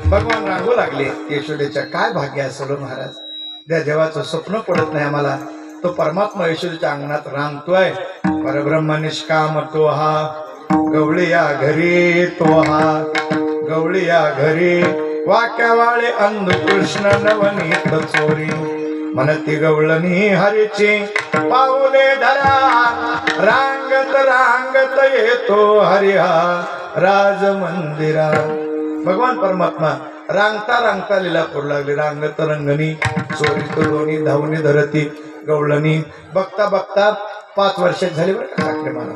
भगवान रांगू लागले. यशोदेच्या काय भाग्य असेल महाराज. त्या देवाचं स्वप्न पडत नाही आम्हाला. तो परमात्मा यशोदेच्या अंगणात रांगतोय. परब्रह्म निष्काम तो हा, गवळी या घरी तो हा, गवळी या घरी, वाक्यावाळे अंध कृष्ण नवनीत चोरी, म्हणती गवळणी हरीची पाऊले धरा, रांगत रांगत येतो हरिहा राज मंदिरा. भगवान परमात्मा रांगता रांगता लीला करू लागले. रांगत रंगणी चोरी तोडणी धावणी धरती गवळणी. बघता बघता 5 वर्षात झाली बरं का साखरे मला.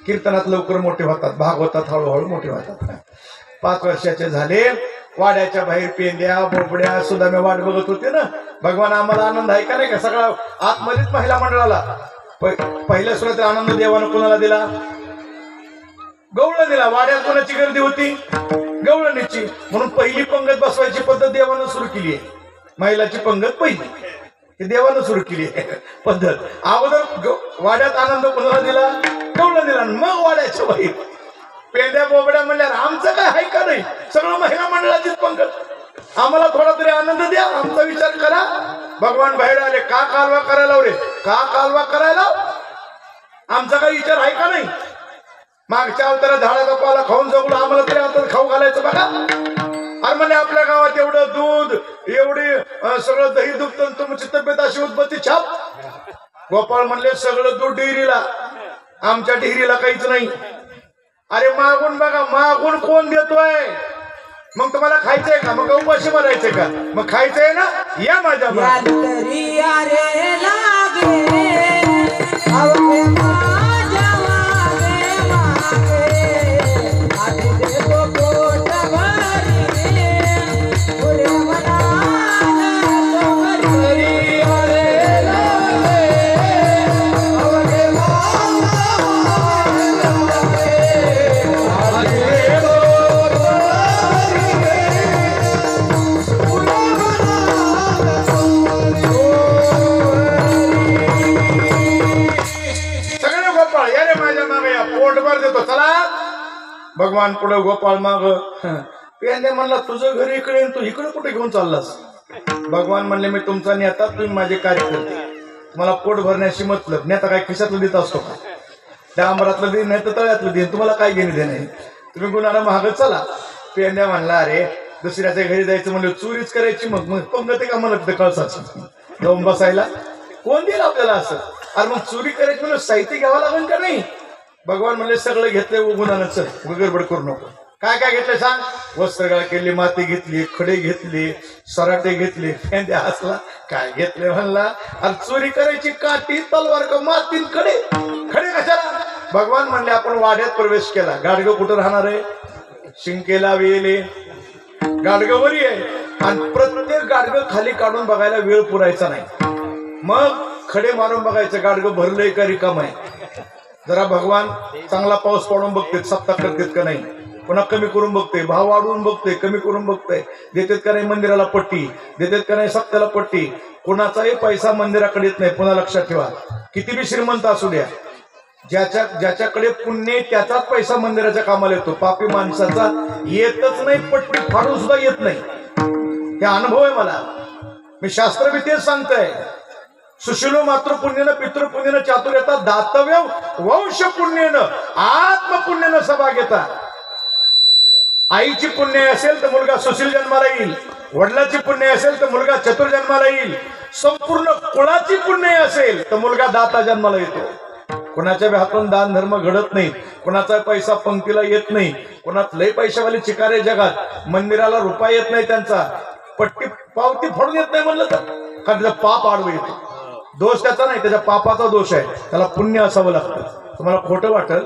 कीर्तनात लवकर मोठे होतात, भागवतात हळूहळू मोठे होतात. 5 वर्षाचे झाले. वाड्याच्या बाहेर पेंड्या बोबड्या सुद्धा मी वाट बघत होते ना. भगवान आम्हाला आनंद आहे का नाही का? सगळा आतमध्येच महिला मंडळाला पहिल्या सुरुवात आनंद देवानं कोणाला दिला? गवळण दिला. वाड्यात कोणाची गर्दी होती? गवळणीची. म्हणून पहिली पंगत बसवायची पद्धत देवानं सुरू केली आहे. महिलाची पंगत पहिली हे देवानं सुरू केली आहे पद्धत. अगोदर वाड्यात आनंद कोणाला दिला? गवळण दिला. मग वाड्याच्या बाई पेंड्या बोबड्या म्हणल्यावर आमचं काय आहे का नाही? सगळं महिला मंडळाचीच पंगत. आम्हाला थोडा तरी आनंद द्या, आमचा विचार करा. भगवान बाहेर आले. का कालवा करायला रे? का कालवा करायला? आमचा काही विचार आहे का नाही? मागच्या अवतारा झाडाचा पाला खाऊन जगलो, आम्हाला तरी आता खाऊ घालायचं बघा. अरे म्हणजे आपल्या गावात एवढं दूध, एवढी सगळं दही दुखत, तुमची तब्येत अशी उद्बत्ती छाप. गोपाळ म्हणले सगळं दूध डेअरीला, आमच्या डेअरीला काहीच नाही. अरे मागून बघा, मागून कोण देतोय? मग तुम्हाला खायचंय का? मग उपाशी मारायचंय का? मग खायचंय ना, या माझ्या देतो. चला भगवान पुढे, गोपाळ माग. पेंड्या म्हणला तुझं घर इकडे, तू इकडे कुठे घेऊन चाललास? भगवान म्हणले मी तुमचा नेता, तुम्ही माझे कार्यकर्ते. मला पोट भरण्याशी मतलब. नेता काय खिशातलं देत असतो का? त्या अंबरातलं देईन नाही तर तळ्यातलं देईन, तुम्हाला काय घेणे देणे? तुम्ही गुन्हा महाग. चला. पेंड्या म्हणला अरे दुसऱ्याच्या घरी जायचं म्हणलं चोरीच करायची. मग पंगत का म्हणत कळसाची जाऊन बसायला कोण देईल आपल्याला असं? अरे मग चोरी करायची म्हणून साहित्य घ्यावं लागेल का नाही? भगवान म्हणले सगळं घेतलंय उगुणानं, चल गडबड करू नको. काय काय घेतलंय सांग? वस्त्रगाळ केली, माती घेतली, खडे घेतले, सराटे घेतले. पेंड्या हसला. काय घेतले म्हणला? अरे चोरी करायची काठी, तलवार का मातीन खडे? खडे कशाला? भगवान म्हणले आपण वाड्यात प्रवेश केला. गाडगं कुठं राहणार आहे? शिंकेला वेले गाडगं वरी आहे. आणि प्रत्येक गाडगं खाली काढून बघायला वेळ पुरायचा नाही. मग खडे मारून बघायचं गाडगं भरलंय का रिकाम आहे. जरा भगवान चांगला पाऊस पडून बघते, सप्ताह करतात का नाही, पुन्हा कमी करून बघते, भाव वाढवून बघते, कमी करून बघते, देतात का नाही मंदिराला पट्टी, देतात का नाही सप्त्याला पट्टी. कोणाचाही पैसा मंदिराकडे येत नाही. पुन्हा लक्षात ठेवा, किती बी श्रीमंत असू द्या, ज्याच्याकडे पुण्य त्याचाच पैसा मंदिराच्या कामाला येतो. पापी माणसाचा येतच नाही, पट्टी फाडून सुद्धा येत नाही. हे अनुभव आहे मला. मी शास्त्र बी तेच सांगतोय. सुशिलो मातृ पुण्यनं, पितृ पुण्यनं, चातुर्यता, दातव्य वंश पुण्यनं, आत्मपुण्यनं सभा घेता. आईची पुण्य असेल तर मुलगा सुशील जन्माला येईल, वडिलाची पुण्य असेल तर मुलगा चतुर जन्माला येईल, संपूर्ण कुळाची पुण्य असेल तर मुलगा दाता जन्माला येतो. कोणाच्या हातून दान धर्म घडत नाही, कोणाचा पैसा पंक्तीला येत नाही, कोणाच लय पैशावाले चिकारे जगात मंदिराला रुपया येत नाही, त्यांचा पट्टी पावती फोडून येत नाही म्हणलं तर कारण त्याचा पाप आडवं येतो. दोष त्याचा नाही, त्याच्या पापाचा दोष आहे. त्याला पुण्य असावं लागतं. तुम्हाला खोटं वाटल,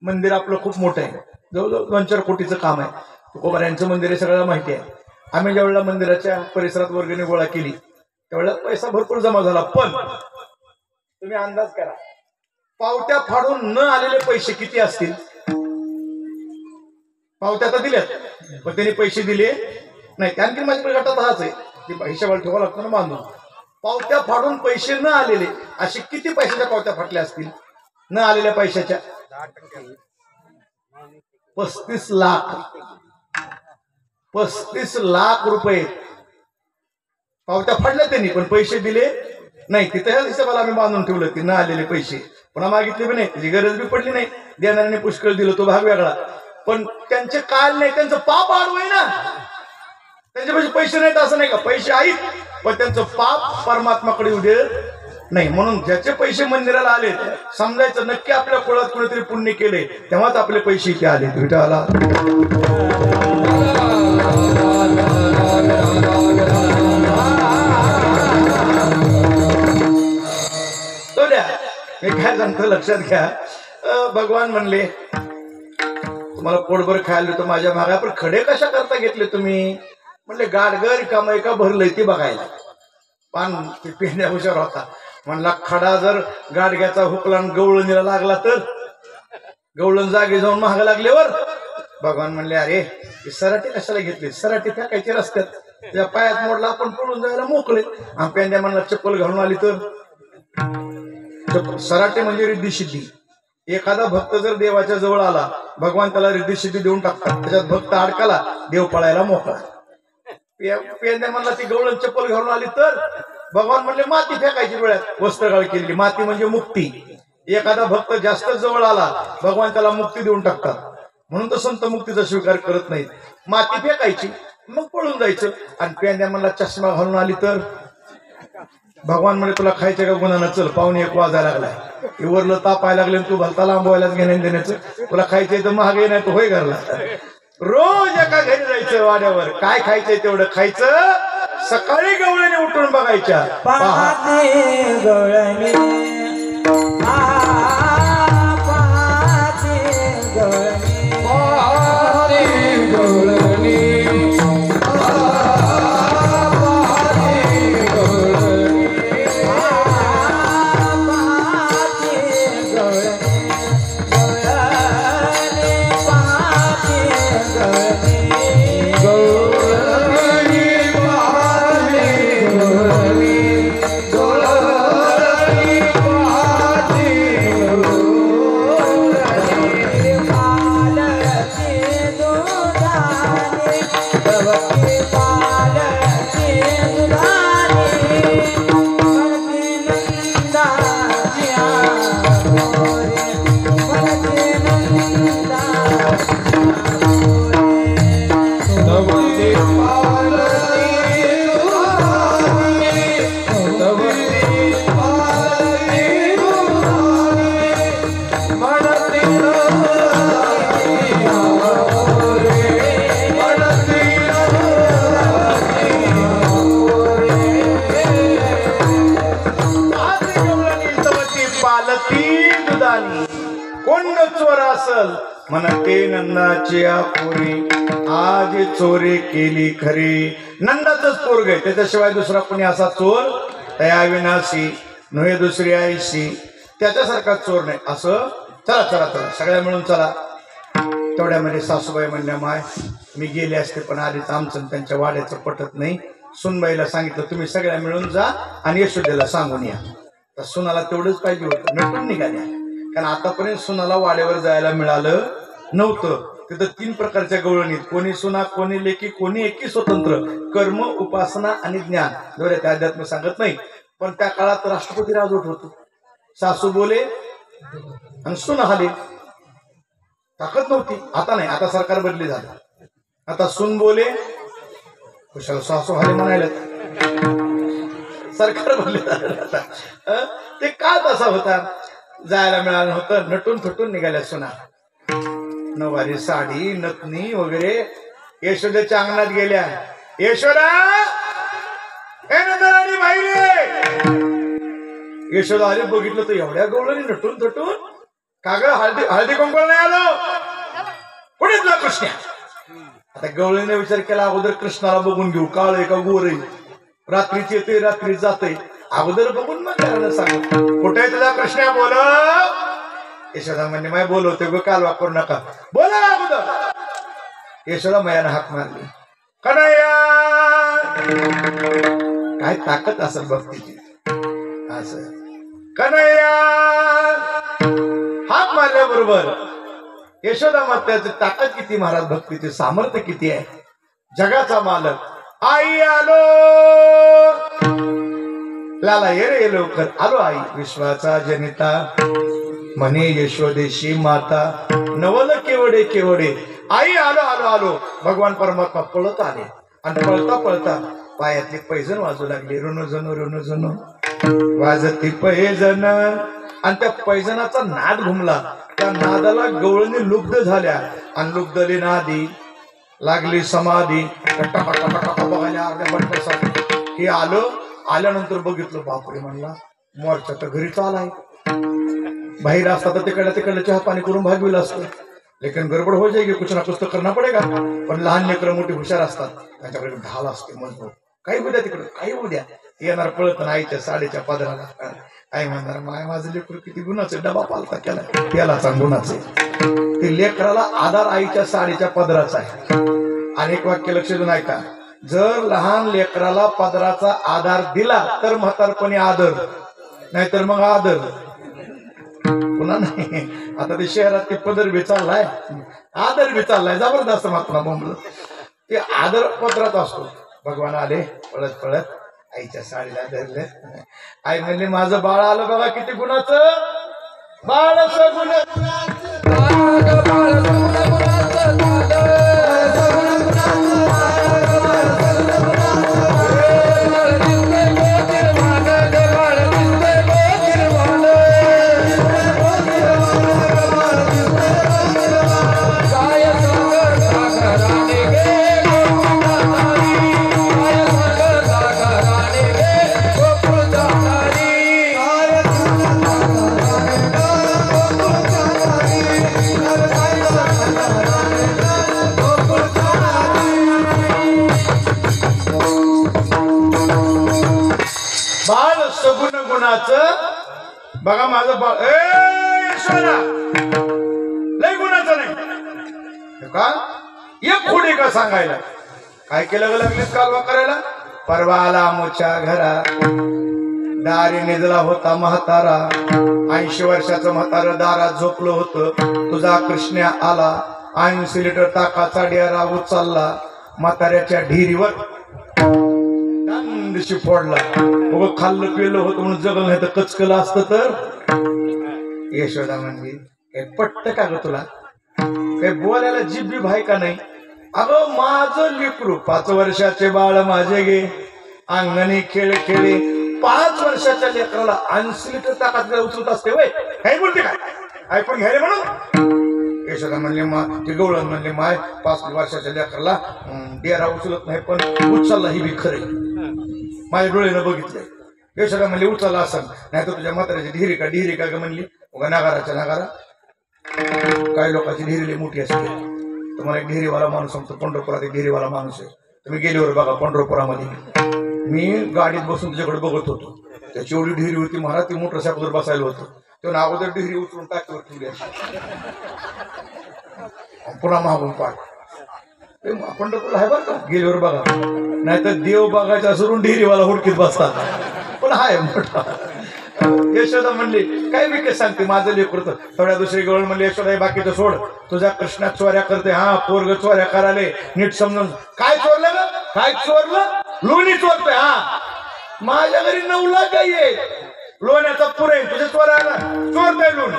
मंदिर आपलं खूप मोठं आहे, जवळजवळ 2-4 कोटीचं काम आहे. तुकोबाऱ्यांचं मंदिर हे सगळ्याला माहिती आहे. आम्ही ज्यावेळेला मंदिराच्या परिसरात वर्गणी गोळा केली त्यावेळेला पैसा भरपूर जमा झाला. पण तुम्ही अंदाज करा, पावत्या फाडून न आलेले पैसे किती असतील? पावत्या तर दिल्यात पण त्यांनी पैसे दिले नाही. आणखी माझ्याकडे गटात हाच आहे, ती पैशावर ठेवा लागतं ना बांधून. पावत्या फाडून पैसे न आलेले असे किती पैशाच्या पावत्या फाटल्या असतील? न आलेल्या पैशाच्या 35 लाख. 35 लाख रुपये पावत्या फाडल्या त्यांनी, पण पैसे दिले नाही. तिथे ह्या हिशोबाला आम्ही बांधून ठेवलं की न आलेले पैसे. पुन्हा मागितले बी नाही, त्याची गरज बी पडली नाही. देणाऱ्याने पुष्कळ दिलं, तो भाग वेगळा. पण त्यांचे काल नाही, त्यांचं पाप आडवय ना. त्यांच्यापाशी पैसे नाहीत असं नाही का, पैसे आहेत पण त्यांचं पाप परमात्माकडे येऊ दे नाही. म्हणून ज्याचे पैसे मंदिराला आले समजायचं नक्की आपल्या कुळात कुणीतरी पुण्य केले, तेव्हाच आपले पैसे इथे आले. विठ्ठला तो द्या. मी काय सांगतो लक्षात घ्या. भगवान म्हणले तुम्हाला पोटभर खायला देतो माझ्या मागा, पण खडे कशा करता घेतले तुम्ही? म्हणले गाडगर कामाई का भरलंय ते बघायला. पान पेंड्या हुशार होता, म्हणला खडा जर गाडग्याचा हुकला गवळणीला लागला तर गवळण जागे जाऊन महाग लागल्यावर भगवान म्हणले अरे ही सराटी कशाला घेतली, सराटी फेकायची रस्त्यात, तुझ्या पायात मोडला आपण पळून जायला मोकळे. आणि पेंड्या म्हणला चप्पल घालून आली तर. सराटे म्हणजे रिद्धी सिद्धी. एखादा भक्त जर देवाच्या जवळ आला भगवान त्याला रिद्धी सिद्धी देऊन टाकतात. त्याच्यात भक्त अडकाला देव पळायला मोकळा. पेंड्या म्हणला ती गवळण चप्पल घालून आली तर भगवान म्हणले माती फेकायची डोळ्यात, वस्त्रगाळ केली. माती म्हणजे मुक्ती. एखादा भक्त जास्त जवळ आला भगवान त्याला मुक्ती देऊन टाकतात. म्हणून तर संत मुक्तीचा स्वीकार करत नाहीत. माती फेकायची मग पळून जायचं. आणि पेंड्या म्हणला चष्मा घालून आली तर भगवान म्हणजे तुला खायचं का गुन्हा, चल 1:15 वाजायला लागलाय, हे वरलं तापायला लागले तू भलता लांबवायलाच घेण्या देण्याचं, तुला खायचंय तर महागाई नाही तर होय घरला. रोज एका घरी जायचं वाड्यावर, काय खायचंय तेवढं खायचं. सकाळी गवळीने उठून बघायच्या पाहते गवळणी कोण चोर असल म्हणते नंदाची आपुरी, आज चोरी केली खरी. नंदाचंच पोरग आहे, त्याच्याशिवाय दुसरा कोणी असा चोर तया विनाशी नव्हे दुसरी आईशी, त्याच्यासारखा चोर नाही. असं चला चला चला सगळ्या मिळून चला. तेवढ्यामध्ये सासूबाई म्हणल्या माय मी गेले असते पण आधीच आमचं त्यांच्या वाड्याचं पटत नाही. सुनबाईला सांगितलं तुम्ही सगळ्या मिळून जा आणि यशोदेला सांगून या. तर सुनाला तेवढंच पाहिजे होतं, नटून निघाल्या. कारण आतापर्यंत सुनाला वाड्यावर जायला मिळालं नव्हतं. तिथं 3 प्रकारच्या गवळणीत, कोणी सुना, कोणी लेकी, कोणी एकी स्वतंत्र. कर्म, उपासना आणि ज्ञान. दोऱ्या त्या अध्यात्म सांगत नाही. पण त्या काळात राष्ट्रपती राजवट होतो. सासू बोले आणि सुना हाले, ताकद नव्हती. आता नाही, आता सरकार बदली झालं. आता सून बोले कुशाला सासू हाले म्हणायला सरकार बदली झालं. आता ते का तसा होता, जायला मिळालं होतं. नटून थटून निघाल्या सुना, नवारी साडी नथनी वगैरे. यशोदेच्या अंगणात गेल्या. यशोदा ए नंदराणी बाहेर. यशोदा आली, बघितलं तर एवढ्या गवळणी नटून थटून. का ग हळदी कुंकू नाही आलो, पुढे तुला कृष्ण. आता गवळीने विचार केला अगोदर कृष्णाला बघून घेऊ, काळ आहे का गोर आहे, रात्रीची येते रात्री जाते, अगोदर बघून मग त्याला सांग कुठे तुझा कृष्ण बोल. यशोदा म्हणणे माय बोलवते ग, कालवा करू नका, बोला अगोदर. यशोदा मयानं हाक मारली. कन्हैया, काय ताकद असेल भक्तीची. असं कन्हैया हाक मारल्याबरोबर यशोदा मात्याची ताकद किती महाराज, भक्तीचे सामर्थ्य किती आहे. जगाचा मालक आई आलो, लाला ये रे लवकर आलो आई. विश्वाचा जनिता म्हणे यशोदेशी माता, नवल केवडे केवडे. आई आलो आलो आलो. भगवान परमात्मा पळत आले आणि पळता पळता पायातली पैजण वाजू लागली. रुणुझुणू रुणुझुणू वाजती पैजण. आणि त्या पैजणाचा नाद घुमला. त्या नादाला गवळणी लुब्ध झाल्या आणि लुब्धली नादी लागली समाधी. बघायला हे आलं. आल्यानंतर बघितलं बापरे, म्हणला मोर्चा तर घरीच आलाय. बाहेर असता तर तिकडल्या चहा पाणी करून भागविलं असतं. लेकिन गडबड हो जाएगी, कुछ ना कुछ तो करना पडेगा. पण लहान लेकरं मोठी हुशार असतात, त्यांच्याकडे ढाल असते मजबूत. काही उद्या तिकडे काही उद्या येणार पळत ना आईच्या साडीच्या पदराला. आई म्हणणार माय माझं लेकरू किती गुणाचे, डबा पालता केला त्याला गुणाचे. ते लेकराला आधार आईच्या साडीच्या पदराचा आहे. आणि एक वाक्य लक्ष देऊन ऐका, जर लहान लेकराला पदराचा आधार दिला तर म्हातारपणी आदर, नाहीतर मग आदर पुन्हा नाही. आता ते शहरात ते पदर बी चाललाय, आदर बी चाललाय जबरदस्त. महात्मा बोंबल ते आदर पदरात असतो. भगवान आले पळत पळत आईच्या साडीला धरले. आई म्हणले माझं बाळ आलं बघा, किती गुणाचं बाळ, सगुण बाळ सगुण गुणाचं. बघा माझं बाळ यशोदा लय गुणाचं नाही का, एक खोडी का सांगायला. काय केलं ग लागलीस कालवा करायला. परवा आला आमच्या घरा, दारी निजला होता म्हातारा. 80 वर्षाचं म्हातारा दारात झोपलं होतं. तुझा कृष्ण्या आला, 80 लिटर ताकाचा डेरा उचलला. म्हाताऱ्याच्या ढिरीवर दिशी फोडला. उगं खाल्लं पिलं होतं म्हणून जगलं नाही तर कचकलं असतं तर. यशोदा म्हणजे काय पट्ट का ग तुला, काय बोलायला जिब्बी भाई का नाही. अगं माझं लेकरू 5 वर्षाचे बाळ माझे गे, अंगणी खेळ खेळे 5 वर्षाच्या लेकराला 80 लिटर ताकात उचलत असते वय. काही बोलते काय, ऐकून घ्यायला म्हणून. यशोदा म्हणले ते गवळण म्हणले माय 5 वर्षाच्या लेकराला डेरा उचलत नाही पण उचलला ही बी खरे, माझ्या डोळ्यानं बघितलंय. यशोदा म्हणले उचलला असं नाही तर तुझ्या म्हाताऱ्याची ढिरी का ग म्हणली. उगा नागाराच्या नागारा. काही लोकांची ढिरीली मोठी असते. तुम्हाला एक ढिरीवाला माणूस सांगतो, पंढरपुरात एक ढिरीवाला माणूस आहे. तुम्ही गेल्यावर बघा पंढरपुरामध्ये. मी गाडीत बसून तुझ्याकडे बघत होतो. त्याची एवढी ढिरी होती महाराज, ती मोटरसायकलवर बसायला होतं. तेव्हा अगोदर ढिरी उचलून टाकीवर ठेवली पुन्हा मागून पाठ. पंढरपूर आहे बरं का, गेल्यावर बघा. नाहीतर देव बघायचा सोडून ढिरीवाला हुडकीत बसतात. पण हाय मोठा. यशोदा म्हणली काय विकेस सांगते माझं लेकरं. थोड्या दुसरी गवळ म्हणली यशोदा बाकीचं सोड, तुझ्या कृष्णात चोऱ्या करते. हा पोरग चोऱ्या करायला नीट समजून. काय चोरलं ग, काय चोरलं. लोणी चोरतोय. हा माझ्या घरी 9 लाख आहे, लोण्याचा पुरे तुझ्या चोरायला चोरतोय लोणी.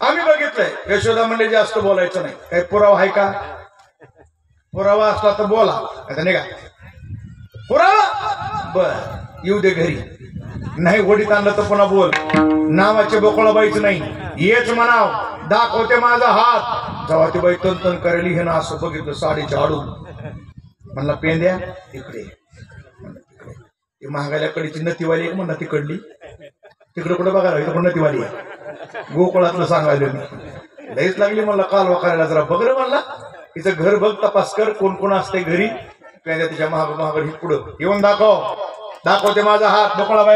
आम्ही बघितलंय. यशोदा म्हणले जास्त बोलायचं नाही. काही पुरावा आहे का, पुरावा असला तर बोला, आता नाही का पुरावा. बर येऊ दे घरी, नाही गोडीत आणलं तर पुन्हा बोल. नावाचे बोकळा बाईच नाही, येच म्हणाव. दाखवते माझा हात. जेव्हा ती बाई तन करेली हे ना असं बघितलं साडीच्या आडून. म्हणला पेंद्या इकडे. ती महागाल्याकडीची नतीवाली एक म्हणला तिकडली. तिकडे कुठं बघायला इकडे पण नतीवाली आहे. गोकुळातलं सांगायला मी लईच लागली म्हणला कालवा करायला. जरा बघ रे म्हणला, तिचं घर बघ, तपास कर कोण कोण असते घरी. पेंद्या तिच्या महाग महागड ही पुढं येऊन दाखवते माझा हात. बोकळा बाई